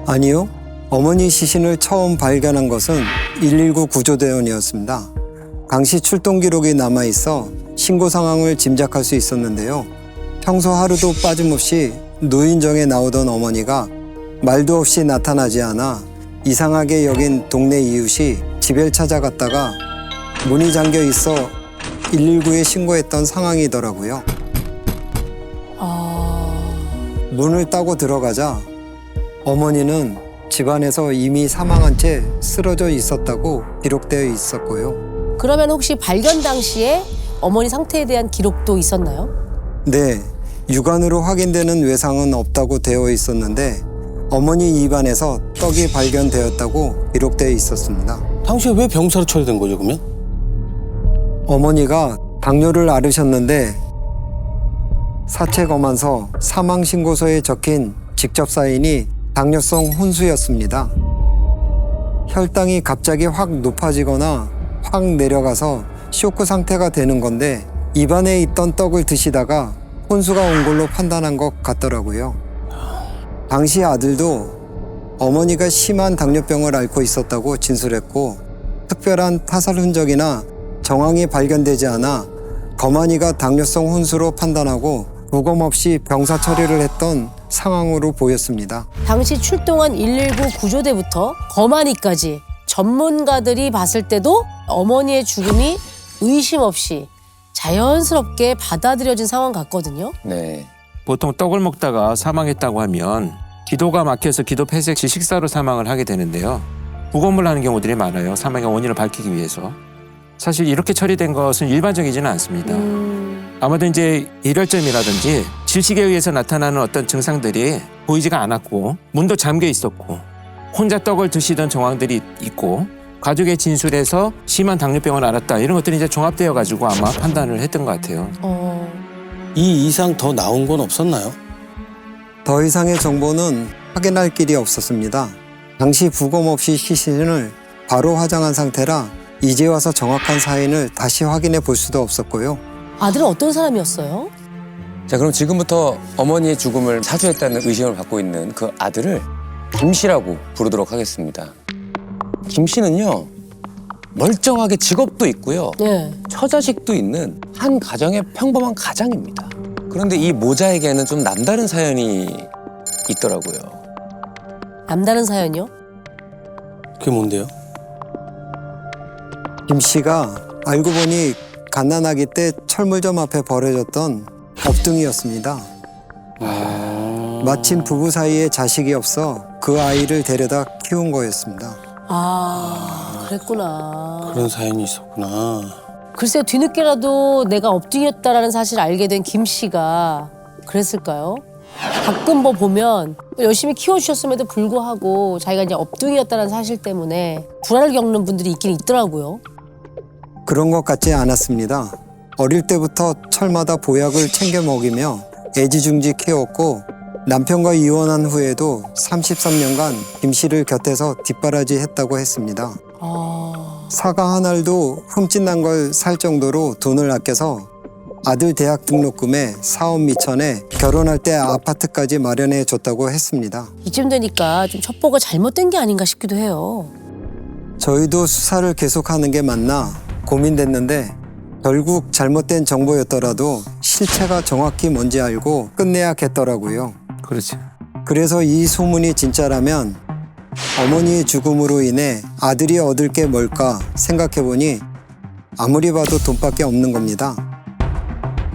아니요. 어머니 시신을 처음 발견한 것은 119 구조대원이었습니다. 당시 출동 기록이 남아있어 신고 상황을 짐작할 수 있었는데요. 평소 하루도 빠짐없이 노인정에 나오던 어머니가 말도 없이 나타나지 않아 이상하게 여긴 동네 이웃이 집을 찾아갔다가 문이 잠겨 있어 119에 신고했던 상황이더라고요. 문을 따고 들어가자 어머니는 집안에서 이미 사망한 채 쓰러져 있었다고 기록되어 있었고요. 그러면 혹시 발견 당시에 어머니 상태에 대한 기록도 있었나요? 네, 육안으로 확인되는 외상은 없다고 되어 있었는데 어머니 입안에서 떡이 발견되었다고 기록되어 있었습니다. 당시에 왜 병사로 처리된 거죠, 그러면? 어머니가 당뇨를 앓으셨는데 사체 검안서 사망 신고서에 적힌 직접 사인이 당뇨성 혼수였습니다. 혈당이 갑자기 확 높아지거나 확 내려가서 쇼크 상태가 되는 건데 입안에 있던 떡을 드시다가 혼수가 온 걸로 판단한 것 같더라고요. 당시 아들도 어머니가 심한 당뇨병을 앓고 있었다고 진술했고 특별한 타살 흔적이나 정황이 발견되지 않아 거만이가 당뇨성 혼수로 판단하고 부검 없이 병사 처리를 했던 상황으로 보였습니다. 당시 출동한 119 구조대부터 거만이까지 전문가들이 봤을 때도 어머니의 죽음이 의심 없이 자연스럽게 받아들여진 상황 같거든요. 네. 보통 떡을 먹다가 사망했다고 하면 기도가 막혀서 기도 폐쇄 시 식사로 사망을 하게 되는데요. 부검을 하는 경우들이 많아요. 사망의 원인을 밝히기 위해서. 사실 이렇게 처리된 것은 일반적이지는 않습니다. 아마도 이제 일혈점이라든지 질식에 의해서 나타나는 어떤 증상들이 보이지가 않았고 문도 잠겨 있었고 혼자 떡을 드시던 정황들이 있고 가족의 진술에서 심한 당뇨병을 앓았다 이런 것들이 이제 종합되어 가지고 아마 판단을 했던 것 같아요. 이 이상 더 나온 건 없었나요? 더 이상의 정보는 확인할 길이 없었습니다. 당시 부검 없이 시신을 바로 화장한 상태라 이제 와서 정확한 사인을 다시 확인해 볼 수도 없었고요. 아들은 어떤 사람이었어요? 자, 그럼 지금부터 어머니의 죽음을 사주했다는 의심을 받고 있는 그 아들을 김 씨라고 부르도록 하겠습니다. 김 씨는요, 멀쩡하게 직업도 있고요, 네. 처자식도 있는 한 가정의 평범한 가장입니다. 그런데 이 모자에게는 좀 남다른 사연이 있더라고요. 남다른 사연이요? 그게 뭔데요? 김 씨가 알고 보니 갓난아기 때 철물점 앞에 버려졌던 업둥이였습니다. 마침 부부 사이에 자식이 없어 그 아이를 데려다 키운 거였습니다. 아, 그랬구나. 그런 사연이 있었구나. 글쎄요, 뒤늦게라도 내가 업둥이었다라는 사실을 알게 된 김 씨가 그랬을까요? 가끔 뭐 보면 열심히 키워주셨음에도 불구하고 자기가 이제 업둥이었다는 사실 때문에 불안을 겪는 분들이 있긴 있더라고요. 그런 것 같지 않았습니다. 어릴 때부터 철마다 보약을 챙겨 먹이며 애지중지 키웠고 남편과 이혼한 후에도 33년간 김 씨를 곁에서 뒷바라지 했다고 했습니다. 사과 한 알도 흠집 난 걸 살 정도로 돈을 아껴서 아들 대학 등록금에 사업 미천에 결혼할 때 아파트까지 마련해 줬다고 했습니다. 이쯤 되니까 좀 첩보가 잘못된 게 아닌가 싶기도 해요. 저희도 수사를 계속하는 게 맞나 고민됐는데 결국 잘못된 정보였더라도 실체가 정확히 뭔지 알고 끝내야겠더라고요. 그렇죠. 그래서 이 소문이 진짜라면 어머니의 죽음으로 인해 아들이 얻을 게 뭘까 생각해보니 아무리 봐도 돈밖에 없는 겁니다.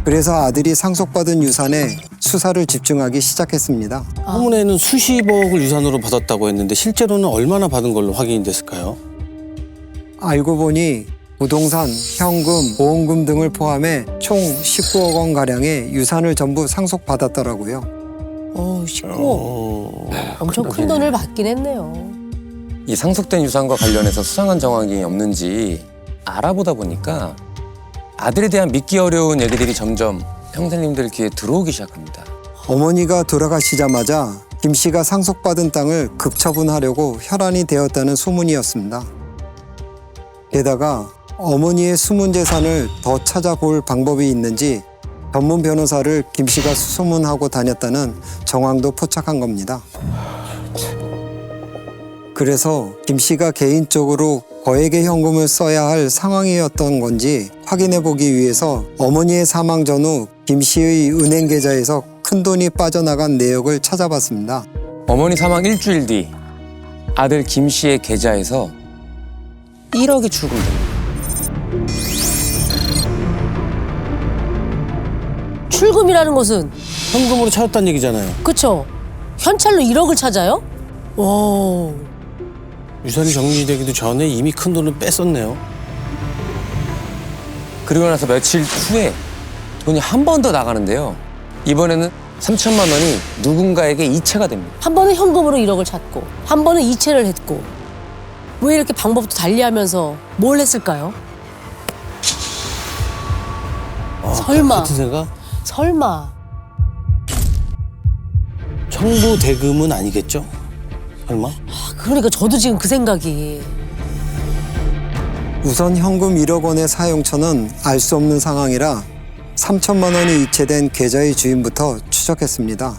그래서 아들이 상속받은 유산에 수사를 집중하기 시작했습니다. 소문에는 수십억을 유산으로 받았다고 했는데 실제로는 얼마나 받은 걸로 확인이 됐을까요? 알고 보니 부동산, 현금, 보험금 등을 포함해 총 19억 원 가량의 유산을 전부 상속받았더라고요. 19억. 엄청 큰 돈을 받긴 했네요. 이 상속된 유산과 관련해서 수상한 정황이 없는지 알아보다 보니까 아들에 대한 믿기 어려운 얘기들이 점점 형사님들 귀에 들어오기 시작합니다. 어머니가 돌아가시자마자 김 씨가 상속받은 땅을 급처분하려고 혈안이 되었다는 소문이었습니다. 게다가 어머니의 숨은 재산을 더 찾아볼 방법이 있는지 전문 변호사를 김 씨가 수소문하고 다녔다는 정황도 포착한 겁니다. 그래서 김 씨가 개인적으로 거액의 현금을 써야 할 상황이었던 건지 확인해 보기 위해서 어머니의 사망 전후 김 씨의 은행 계좌에서 큰돈이 빠져나간 내역을 찾아봤습니다. 어머니 사망 일주일 뒤 아들 김 씨의 계좌에서 1억이 출금됩니다. 출금이라는 것은 현금으로 찾았다는 얘기잖아요. 그쵸? 현찰로 1억을 찾아요? 와. 유산이 정리되기도 전에 이미 큰 돈을 뺐었네요. 그리고 나서 며칠 후에 돈이 한 번 더 나가는데요. 이번에는 3천만 원이 누군가에게 이체가 됩니다. 한 번은 현금으로 1억을 찾고 한 번은 이체를 했고 왜 이렇게 방법도 달리하면서 뭘 했을까요? 설마. 같은 생각? 설마. 청부 대금은 아니겠죠? 설마? 그러니까 저도 지금 그 생각이. 우선 현금 1억 원의 사용처는 알 수 없는 상황이라 3천만 원이 이체된 계좌의 주인부터 추적했습니다.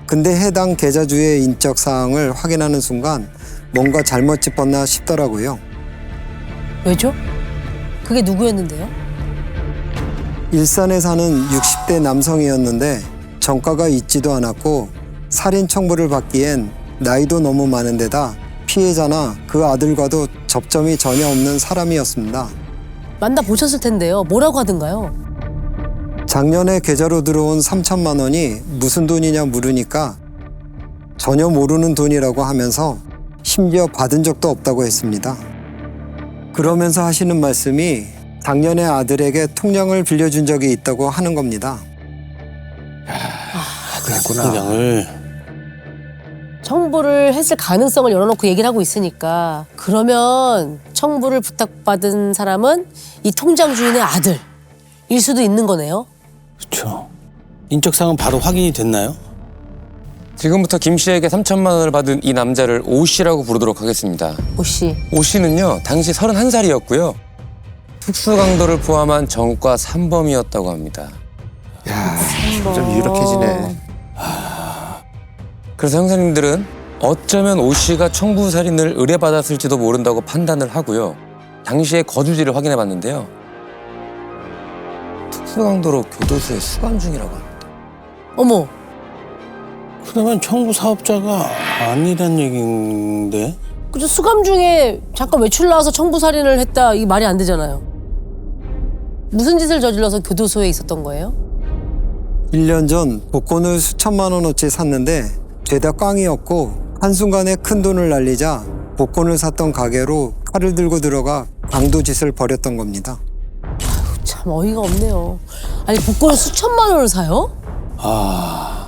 근데 해당 계좌주의 인적 사항을 확인하는 순간 뭔가 잘못 짚었나 싶더라고요. 왜죠? 그게 누구였는데요? 일산에 사는 60대 남성이었는데 전과가 있지도 않았고 살인 청부를 받기엔 나이도 너무 많은 데다 피해자나 그 아들과도 접점이 전혀 없는 사람이었습니다. 만나보셨을 텐데요. 뭐라고 하던가요? 작년에 계좌로 들어온 3천만 원이 무슨 돈이냐 물으니까 전혀 모르는 돈이라고 하면서 심지어 받은 적도 없다고 했습니다. 그러면서 하시는 말씀이 작년에 아들에게 통장을 빌려준 적이 있다고 하는 겁니다. 그랬구나. 통장을 청부를 했을 가능성을 열어놓고 얘기를 하고 있으니까 그러면 청부를 부탁받은 사람은 이 통장 주인의 아들일 수도 있는 거네요. 그렇죠. 인적사항은 바로 확인이 됐나요? 지금부터 김 씨에게 3천만 원을 받은 이 남자를 오 씨라고 부르도록 하겠습니다. 오 씨. 오 씨는요, 당시 31살이었고요. 특수강도를 포함한 전과 3범이었다고 합니다. 좀 유력해지네. 그래서 형사님들은 어쩌면 오 씨가 청부살인을 의뢰받았을지도 모른다고 판단을 하고요. 당시의 거주지를 확인해 봤는데요. 특수강도로 교도소에 수감 중이라고 합니다. 어머. 그러면 청부 사업자가 아니란 얘기인데? 그죠, 수감 중에 잠깐 외출 나와서 청부살인을 했다, 이게 말이 안 되잖아요. 무슨 짓을 저질러서 교도소에 있었던 거예요? 1년 전 복권을 수천만 원어치 샀는데 죄다 꽝이었고 한순간에 큰 돈을 날리자 복권을 샀던 가게로 칼을 들고 들어가 강도짓을 벌였던 겁니다. 참 어이가 없네요. 아니, 복권을 수천만 원을 사요?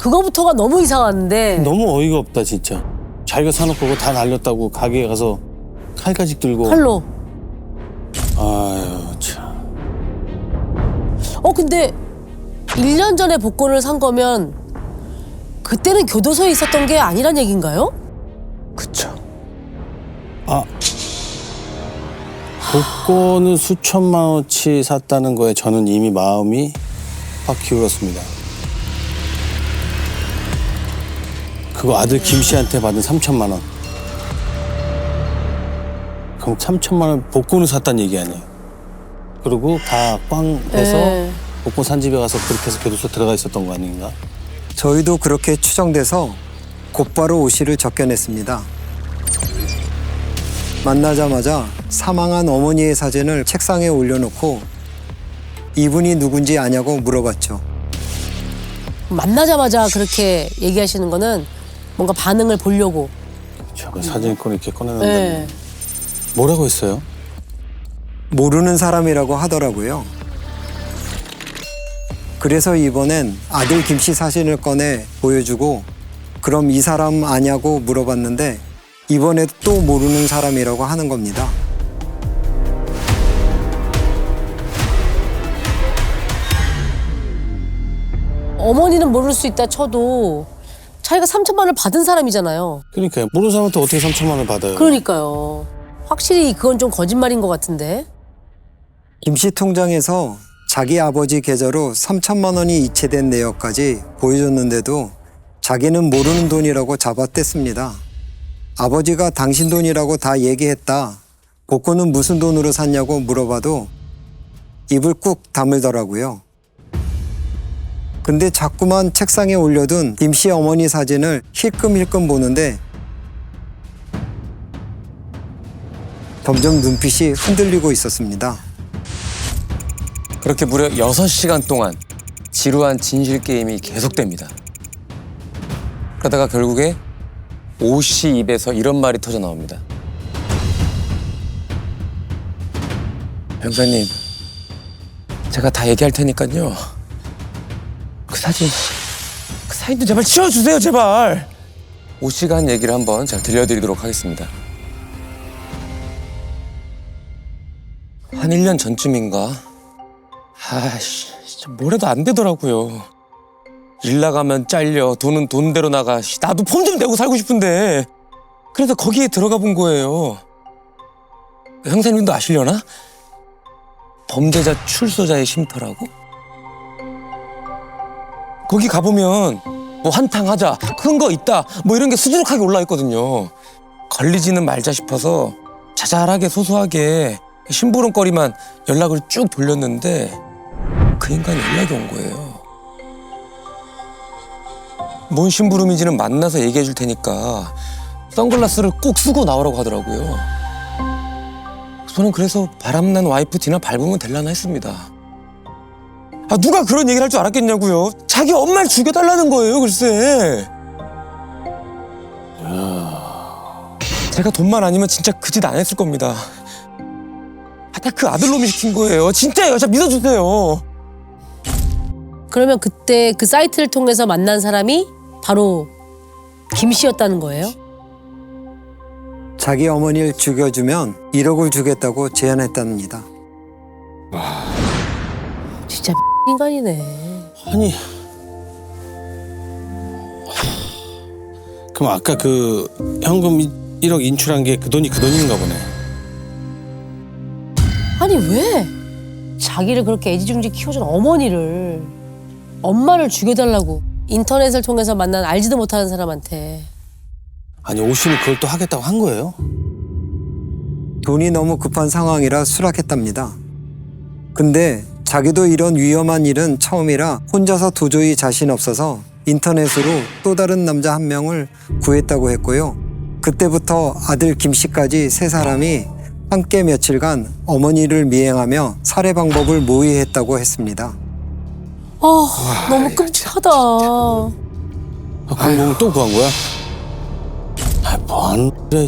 그거부터가 너무 이상한데. 너무 어이가 없다 진짜. 자기가 사놓고 그거 다 날렸다고 가게에 가서 칼까지 들고. 칼로. 아유 참. 근데 1년 전에 복권을 산 거면 그때는 교도소에 있었던 게 아니란 얘기인가요? 그쵸. 복권을 수천만 원치 샀다는 거에 저는 이미 마음이 확 기울었습니다. 그거 아들 김 씨한테 받은 3천만 원. 그럼 3천만 원 복권을 샀다는 얘기 아니에요. 그리고 다 꽝 해서 네. 복권 산 집에 가서 그렇게 해서 교도소 들어가 있었던 거 아닌가? 저희도 그렇게 추정돼서 곧바로 오 씨를 접견했습니다. 만나자마자 사망한 어머니의 사진을 책상에 올려놓고 이분이 누군지 아냐고 물어봤죠. 만나자마자 그렇게 얘기하시는 거는 뭔가 반응을 보려고. 저 사진을 이렇게 꺼내는다. 네. 뭐라고 했어요? 모르는 사람이라고 하더라고요. 그래서 이번엔 아들 김 씨 사진을 꺼내 보여주고 그럼 이 사람 아냐고 물어봤는데 이번에도 또 모르는 사람이라고 하는 겁니다. 어머니는 모를 수 있다 쳐도 자기가 3천만 원을 받은 사람이잖아요. 그러니까요. 모르는 사람한테 어떻게 3천만 원을 받아요? 그러니까요. 확실히 그건 좀 거짓말인 것 같은데. 김 씨 통장에서 자기 아버지 계좌로 3천만 원이 이체된 내역까지 보여줬는데도 자기는 모르는 돈이라고 잡아댔습니다. 아버지가 당신 돈이라고 다 얘기했다. 복권은 무슨 돈으로 샀냐고 물어봐도 입을 꾹 다물더라고요. 근데 자꾸만 책상에 올려둔 김 씨 어머니 사진을 힐끔힐끔 보는데 점점 눈빛이 흔들리고 있었습니다. 그렇게 무려 6시간 동안 지루한 진실 게임이 계속됩니다. 그러다가 결국에 오 씨 입에서 이런 말이 터져 나옵니다. 형사님, 제가 다 얘기할 테니까요. 그 사진 좀 제발 치워주세요, 제발. 오 씨가 한 얘기를 한번 잘 들려드리도록 하겠습니다. 한 1년 전쯤인가? 아이씨, 진짜 뭐래도 안 되더라고요. 일 나가면 잘려, 돈은 돈대로 나가. 나도 폼 좀 내고 살고 싶은데. 그래서 거기에 들어가 본 거예요. 형사님도 아시려나? 범죄자 출소자의 쉼터라고? 거기 가보면 뭐 한탕하자, 큰 거 있다, 뭐 이런 게 수두룩하게 올라 있거든요. 걸리지는 말자 싶어서 자잘하게 소소하게 심부름거리만 연락을 쭉 돌렸는데 그 인간이 연락이 온 거예요. 뭔 심부름인지는 만나서 얘기해 줄 테니까 선글라스를 꼭 쓰고 나오라고 하더라고요. 저는 그래서 바람난 와이프 뒤나 밟으면 될라나 했습니다. 누가 그런 얘기를 할 줄 알았겠냐고요. 자기 엄마를 죽여달라는 거예요, 글쎄. 제가 돈만 아니면 진짜 그 짓 안 했을 겁니다. 다 그 아들놈이 시킨 거예요. 진짜예요. 진짜 믿어주세요. 그러면 그때 그 사이트를 통해서 만난 사람이 바로 김 씨였다는 거예요? 자기 어머니를 죽여주면 1억을 주겠다고 제안했답니다. 진짜 인간이네. 아니. 그럼 아까 그 현금 1억 인출한 게 그 돈이 그 돈인가 보네. 아니 왜 자기를 그렇게 애지중지 키워준 어머니를 엄마를 죽여달라고 인터넷을 통해서 만난 알지도 못하는 사람한테. 아니 오씨는 그걸 또 하겠다고 한 거예요? 돈이 너무 급한 상황이라 수락했답니다. 근데 자기도 이런 위험한 일은 처음이라 혼자서 도저히 자신 없어서 인터넷으로 또 다른 남자 한 명을 구했다고 했고요. 그때부터 아들 김 씨까지 세 사람이 함께 며칠간 어머니를 미행하며 살해 방법을 모의했다고 했습니다. 너무 끔찍하다. 공범은 또 구한 거야? 뭐하는 거야.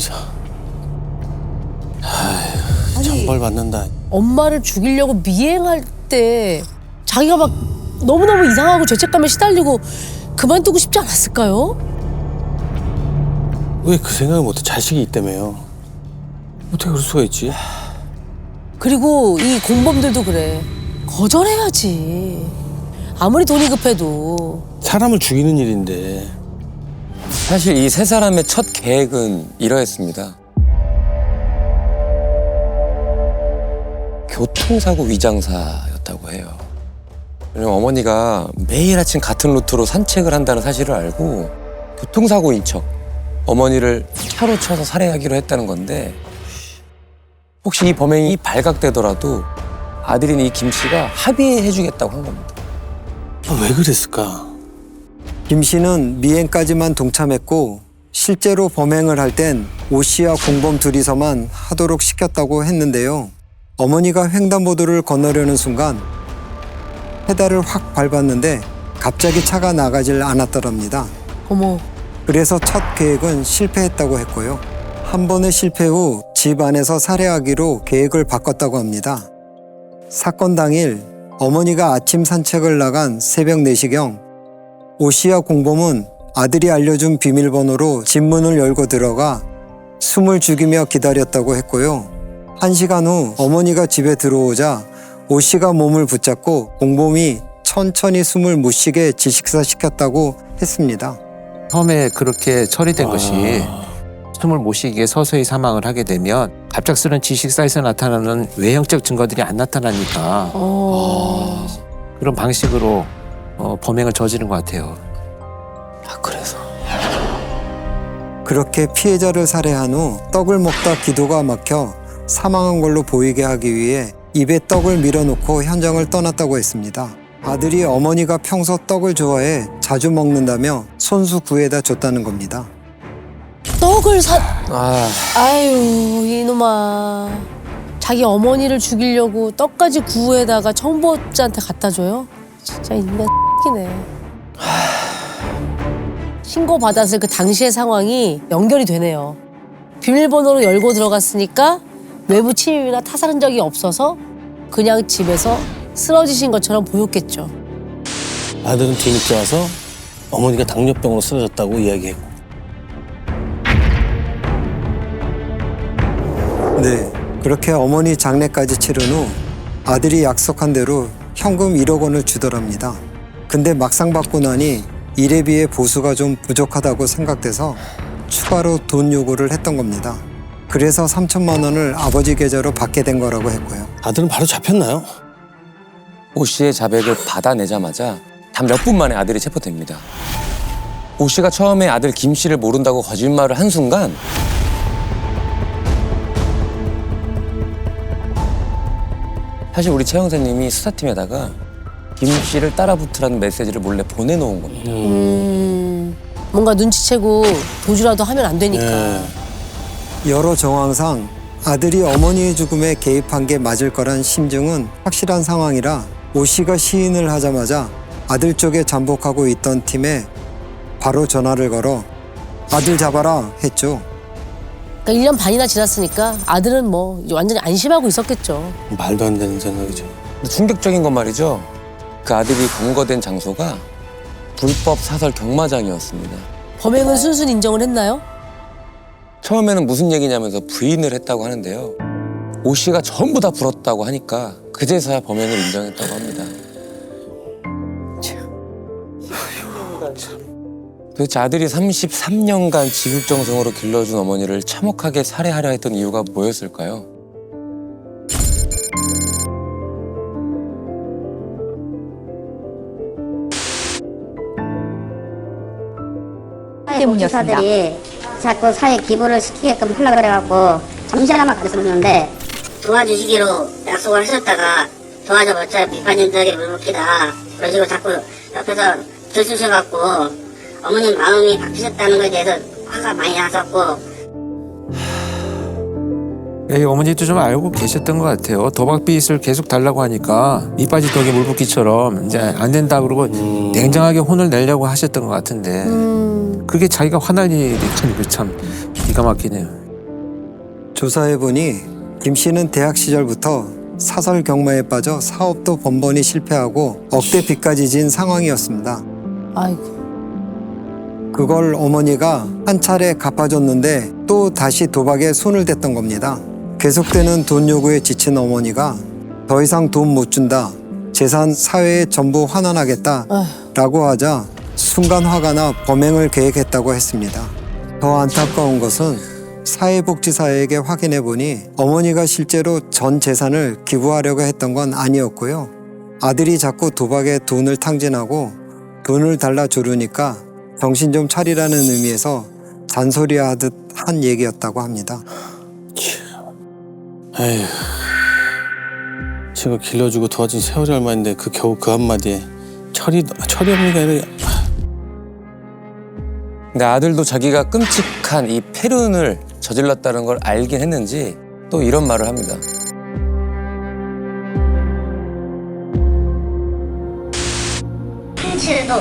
정벌 받는다. 엄마를 죽이려고 미행할 때 자기가 막 너무너무 이상하고 죄책감에 시달리고 그만두고 싶지 않았을까요? 왜 그 생각을 못해? 자식이 있다며요. 어떻게 그럴 수가 있지? 그리고 이 공범들도 그래. 거절해야지. 아무리 돈이 급해도. 사람을 죽이는 일인데. 사실 이 세 사람의 첫 계획은 이러했습니다. 교통사고 위장사였다고 해요. 왜냐면 어머니가 매일 아침 같은 루트로 산책을 한다는 사실을 알고 교통사고인 척 어머니를 차로 쳐서 살해하기로 했다는 건데, 혹시 이 범행이 발각되더라도 아들인 이 김 씨가 합의해주겠다고 한 겁니다. 왜 그랬을까? 김 씨는 미행까지만 동참했고 실제로 범행을 할 땐 오 씨와 공범 둘이서만 하도록 시켰다고 했는데요. 어머니가 횡단보도를 건너려는 순간 페달을 확 밟았는데 갑자기 차가 나가질 않았더랍니다. 어머. 그래서 첫 계획은 실패했다고 했고요. 한 번의 실패 후 집 안에서 살해하기로 계획을 바꿨다고 합니다. 사건 당일 어머니가 아침 산책을 나간 새벽 4시경 오 씨와 공범은 아들이 알려준 비밀번호로 집 문을 열고 들어가 숨을 죽이며 기다렸다고 했고요. 1시간 후 어머니가 집에 들어오자 오 씨가 몸을 붙잡고 공범이 천천히 숨을 못 쉬게 질식사시켰다고 했습니다. 처음에 그렇게 처리된 것이 숨을 못 쉬게 서서히 사망을 하게 되면 갑작스런 질식사에서 나타나는 외형적 증거들이 안 나타나니까 그런 방식으로 범행을 저지른 것 같아요. 그래서 그렇게 피해자를 살해한 후 떡을 먹다 기도가 막혀 사망한 걸로 보이게 하기 위해 입에 떡을 밀어놓고 현장을 떠났다고 했습니다. 아들이 어머니가 평소 떡을 좋아해 자주 먹는다며 손수 구해다 줬다는 겁니다. 떡을 아유 이놈아. 자기 어머니를 죽이려고 떡까지 구해다가 청부업자한테 갖다 줘요? 진짜 인간 X이네. 신고받았을 그 당시의 상황이 연결이 되네요. 비밀번호로 열고 들어갔으니까 외부 침입이나 타살 흔적이 없어서 그냥 집에서 쓰러지신 것처럼 보였겠죠. 아들은 뒤늦게 와서 어머니가 당뇨병으로 쓰러졌다고 이야기했고. 네, 그렇게 어머니 장례까지 치른 후 아들이 약속한 대로 현금 1억 원을 주더랍니다. 근데 막상 받고 나니 일에 비해 보수가 좀 부족하다고 생각돼서 추가로 돈 요구를 했던 겁니다. 그래서 3천만 원을 아버지 계좌로 받게 된 거라고 했고요. 아들은 바로 잡혔나요? 오 씨의 자백을 받아내자마자 단 몇 분 만에 아들이 체포됩니다. 오 씨가 처음에 아들 김 씨를 모른다고 거짓말을 한 순간 사실 우리 최 형사님이 수사팀에다가 김 씨를 따라붙으라는 메시지를 몰래 보내놓은 겁니다. 뭔가 눈치채고 도주라도 하면 안 되니까. 여러 정황상 아들이 어머니의 죽음에 개입한 게 맞을 거란 심증은 확실한 상황이라 오 씨가 시인을 하자마자 아들 쪽에 잠복하고 있던 팀에 바로 전화를 걸어 아들 잡아라 했죠. 그러니까 1년 반이나 지났으니까 아들은 뭐 이제 완전히 안심하고 있었겠죠. 말도 안 되는 생각이죠. 근데 충격적인 건 말이죠. 그 아들이 검거된 장소가 불법 사설 경마장이었습니다. 범행은 순순히 인정을 했나요? 처음에는 무슨 얘기냐면서 부인을 했다고 하는데요. 오 씨가 전부 다 불었다고 하니까 그제서야 범행을 인정했다고 합니다. 도대체 아들이 33년간 지극정성으로 길러준 어머니를 참혹하게 살해하려 했던 이유가 뭐였을까요? 복지사들이 자꾸 사회 기부를 시키게끔 하려고 그래갖고 잠시나마 가르쳤는데 도와주시기로 약속을 하셨다가 도와줘봤자 비판적인 물먹기다 그러시고 자꾸 옆에서 들쑤셔갖고 어머님 마음이 바뀌셨다는 것에 대해서 화가 많이 났었고 이 어머니도 좀 알고 계셨던 것 같아요. 도박빚을 계속 달라고 하니까 밑 빠진 독에 물 붓기처럼 이제 안 된다 그러고 냉정하게 혼을 내려고 하셨던 것 같은데 그게 자기가 화날 일이 참 기가 막히네요. 조사해보니 김 씨는 대학 시절부터 사설 경마에 빠져 사업도 번번이 실패하고 억대 빚까지 진 상황이었습니다. 아이고. 그걸 어머니가 한 차례 갚아줬는데 또 다시 도박에 손을 댔던 겁니다. 계속되는 돈 요구에 지친 어머니가 더 이상 돈 못 준다, 재산 사회에 전부 환원하겠다라고 하자 순간 화가 나 범행을 계획했다고 했습니다. 더 안타까운 것은 사회복지사에게 확인해 보니 어머니가 실제로 전 재산을 기부하려고 했던 건 아니었고요. 아들이 자꾸 도박에 돈을 탕진하고 돈을 달라 조르니까 정신 좀 차리라는 의미에서 잔소리하듯 한 얘기였다고 합니다. 에휴, 제가 길러주고 도와준 세월이 얼마인데 그 겨우 그 한마디에 철이 없는가 아니라 근데 아들도 자기가 끔찍한 이 폐륜을 저질렀다는 걸 알긴 했는지 또 이런 말을 합니다. 한치도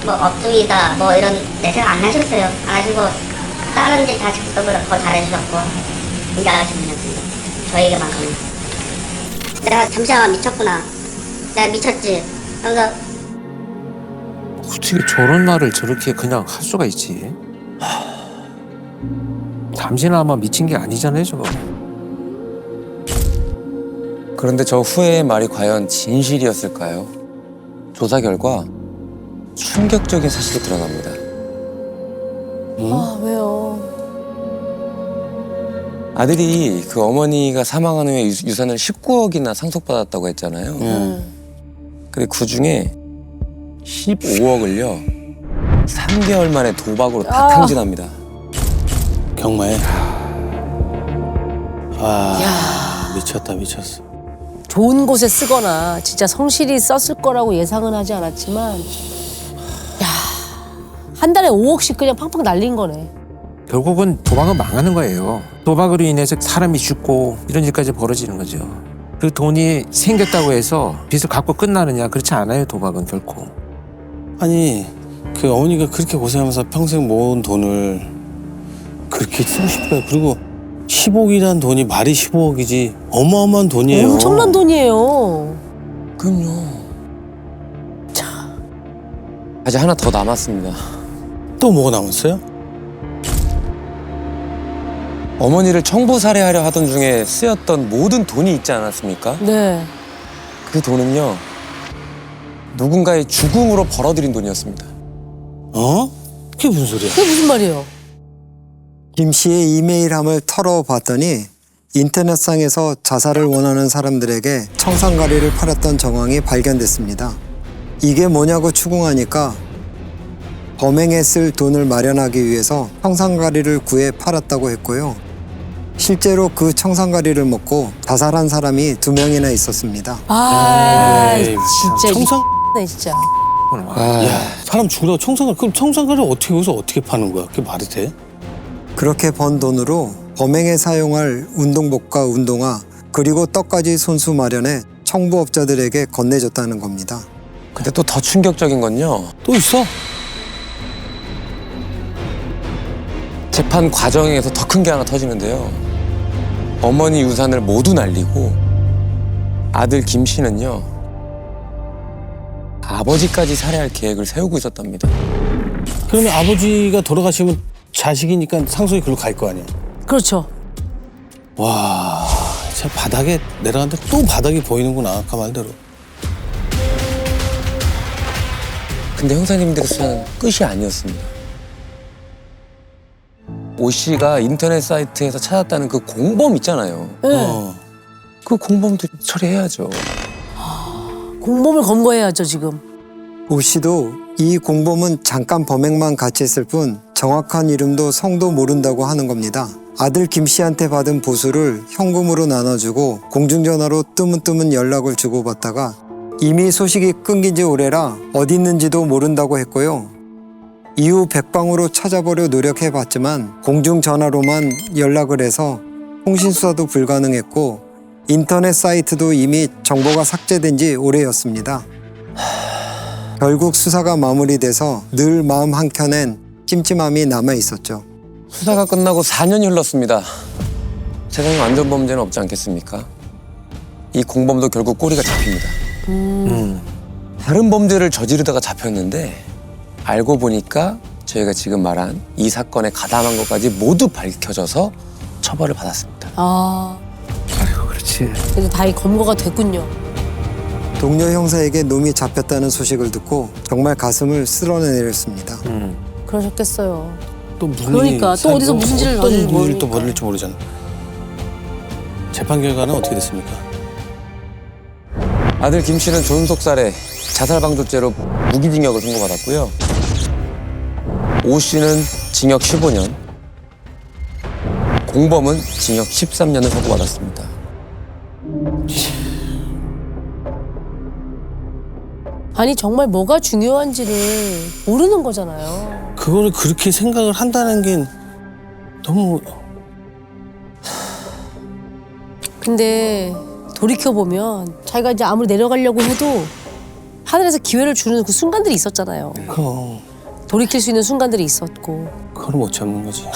뭐 업둥이다 뭐 이런 내색 안 하셨어요. 안 하시고 다른 집 다 직접으로 더 잘해주셨고 인정하시면 저에게만큼은 내가 잠시만 미쳤구나. 내가 미쳤지. 그래서 어떻게 저런 말을 저렇게 그냥 할 수가 있지? 잠시나마 미친 게 아니잖아요, 저거. 그런데 저 후회의 말이 과연 진실이었을까요? 조사 결과 충격적인 사실이 드러납니다. 아, 왜요? 아들이 그 어머니가 사망한 후에 유산을 19억이나 상속받았다고 했잖아요. 근데 그 중에 15억을요 3개월 만에 도박으로 다 탕진합니다. 경마에. 미쳤다 미쳤어. 좋은 곳에 쓰거나 진짜 성실히 썼을 거라고 예상은 하지 않았지만 야, 한 달에 5억씩 그냥 팡팡 날린 거네. 결국은 도박은 망하는 거예요. 도박으로 인해서 사람이 죽고 이런 일까지 벌어지는 거죠. 그 돈이 생겼다고 해서 빚을 갚고 끝나느냐? 그렇지 않아요, 도박은 결코. 아니 그 어머니가 그렇게 고생하면서 평생 모은 돈을 그렇게 쓰고 싶어요. 그리고 10억이란 돈이 말이 15억이지 어마어마한 돈이에요. 엄청난 돈이에요. 그럼요. 아직 하나 더 남았습니다. 또 뭐가 남았어요? 어머니를 청부 살해하려 하던 중에 쓰였던 모든 돈이 있지 않았습니까? 네. 그 돈은요 누군가의 죽음으로 벌어들인 돈이었습니다. 어? 그게 무슨 소리야? 그게 무슨 말이에요? 김 씨의 이메일함을 털어봤더니 인터넷상에서 자살을 원하는 사람들에게 청산가리를 팔았던 정황이 발견됐습니다. 이게 뭐냐고 추궁하니까 범행에 쓸 돈을 마련하기 위해서 청산가리를 구해 팔았다고 했고요. 실제로 그 청산가리를 먹고 자살한 사람이 2명이나 있었습니다. 아, 에이, 진짜 청산- 네 진짜. 야, 사람 죽으라고 청산가 그럼 청산가를 어떻게 여기서 어떻게 파는 거야? 그게 말이 돼? 그렇게 번 돈으로 범행에 사용할 운동복과 운동화 그리고 떡까지 손수 마련해 청부업자들에게 건네줬다는 겁니다. 근데 또 더 충격적인 건요 또 있어? 재판 과정에서 더 큰 게 하나 터지는데요. 어머니 유산을 모두 날리고 아들 김 씨는요 아버지까지 살해할 계획을 세우고 있었답니다. 그러면 아버지가 돌아가시면 자식이니까 상속이 글로 갈 거 아니야. 그렇죠. 와, 진짜 바닥에 내려갔는데 또 바닥이 보이는구나, 아까 말대로. 근데 형사님들의 수사는 끝이 아니었습니다. 오 씨가 인터넷 사이트에서 찾았다는 그 공범 있잖아요. 네. 그 공범도 처리해야죠. 공범을 검거해야죠 지금. 오 씨도 이 공범은 잠깐 범행만 같이 했을 뿐 정확한 이름도 성도 모른다고 하는 겁니다. 아들 김 씨한테 받은 보수를 현금으로 나눠주고 공중전화로 뜨문뜨문 연락을 주고받다가 이미 소식이 끊긴 지 오래라 어디 있는지도 모른다고 했고요. 이후 백방으로 찾아보려 노력해봤지만 공중전화로만 연락을 해서 통신수사도 불가능했고 인터넷 사이트도 이미 정보가 삭제된 지 오래였습니다. 결국 수사가 마무리돼서 늘 마음 한켠엔 찜찜함이 남아있었죠. 수사가 끝나고 4년이 흘렀습니다. 세상에 완전 범죄는 없지 않겠습니까? 이 공범도 결국 꼬리가 잡힙니다. 다른 범죄를 저지르다가 잡혔는데 알고 보니까 저희가 지금 말한 이 사건에 가담한 것까지 모두 밝혀져서 처벌을 받았습니다. 아, 아이고 그렇지. 그래도 다행히 검거가 됐군요. 동료 형사에게 놈이 잡혔다는 소식을 듣고 정말 가슴을 쓸어내렸습니다. 그러셨겠어요. 또 무슨 그러니까 일이 또 어디서 무슨 짓을 어떤 저질지 일이 또 모르니까. 벌일지 모르잖아. 재판 결과는 어떻게 됐습니까? 아들 김 씨는 존속살해, 자살방조죄로 무기징역을 선고받았고요. 오 씨는 징역 15년, 공범은 징역 13년을 선고받았습니다. 아니 정말 뭐가 중요한지를 모르는 거잖아요. 그거를 그렇게 생각을 한다는 게 너무 근데 돌이켜보면 자기가 이제 아무리 내려가려고 해도 하늘에서 기회를 주는 그 순간들이 있었잖아요. 그럼 돌이킬 수 있는 순간들이 있었고. 그걸 못 참는 거지.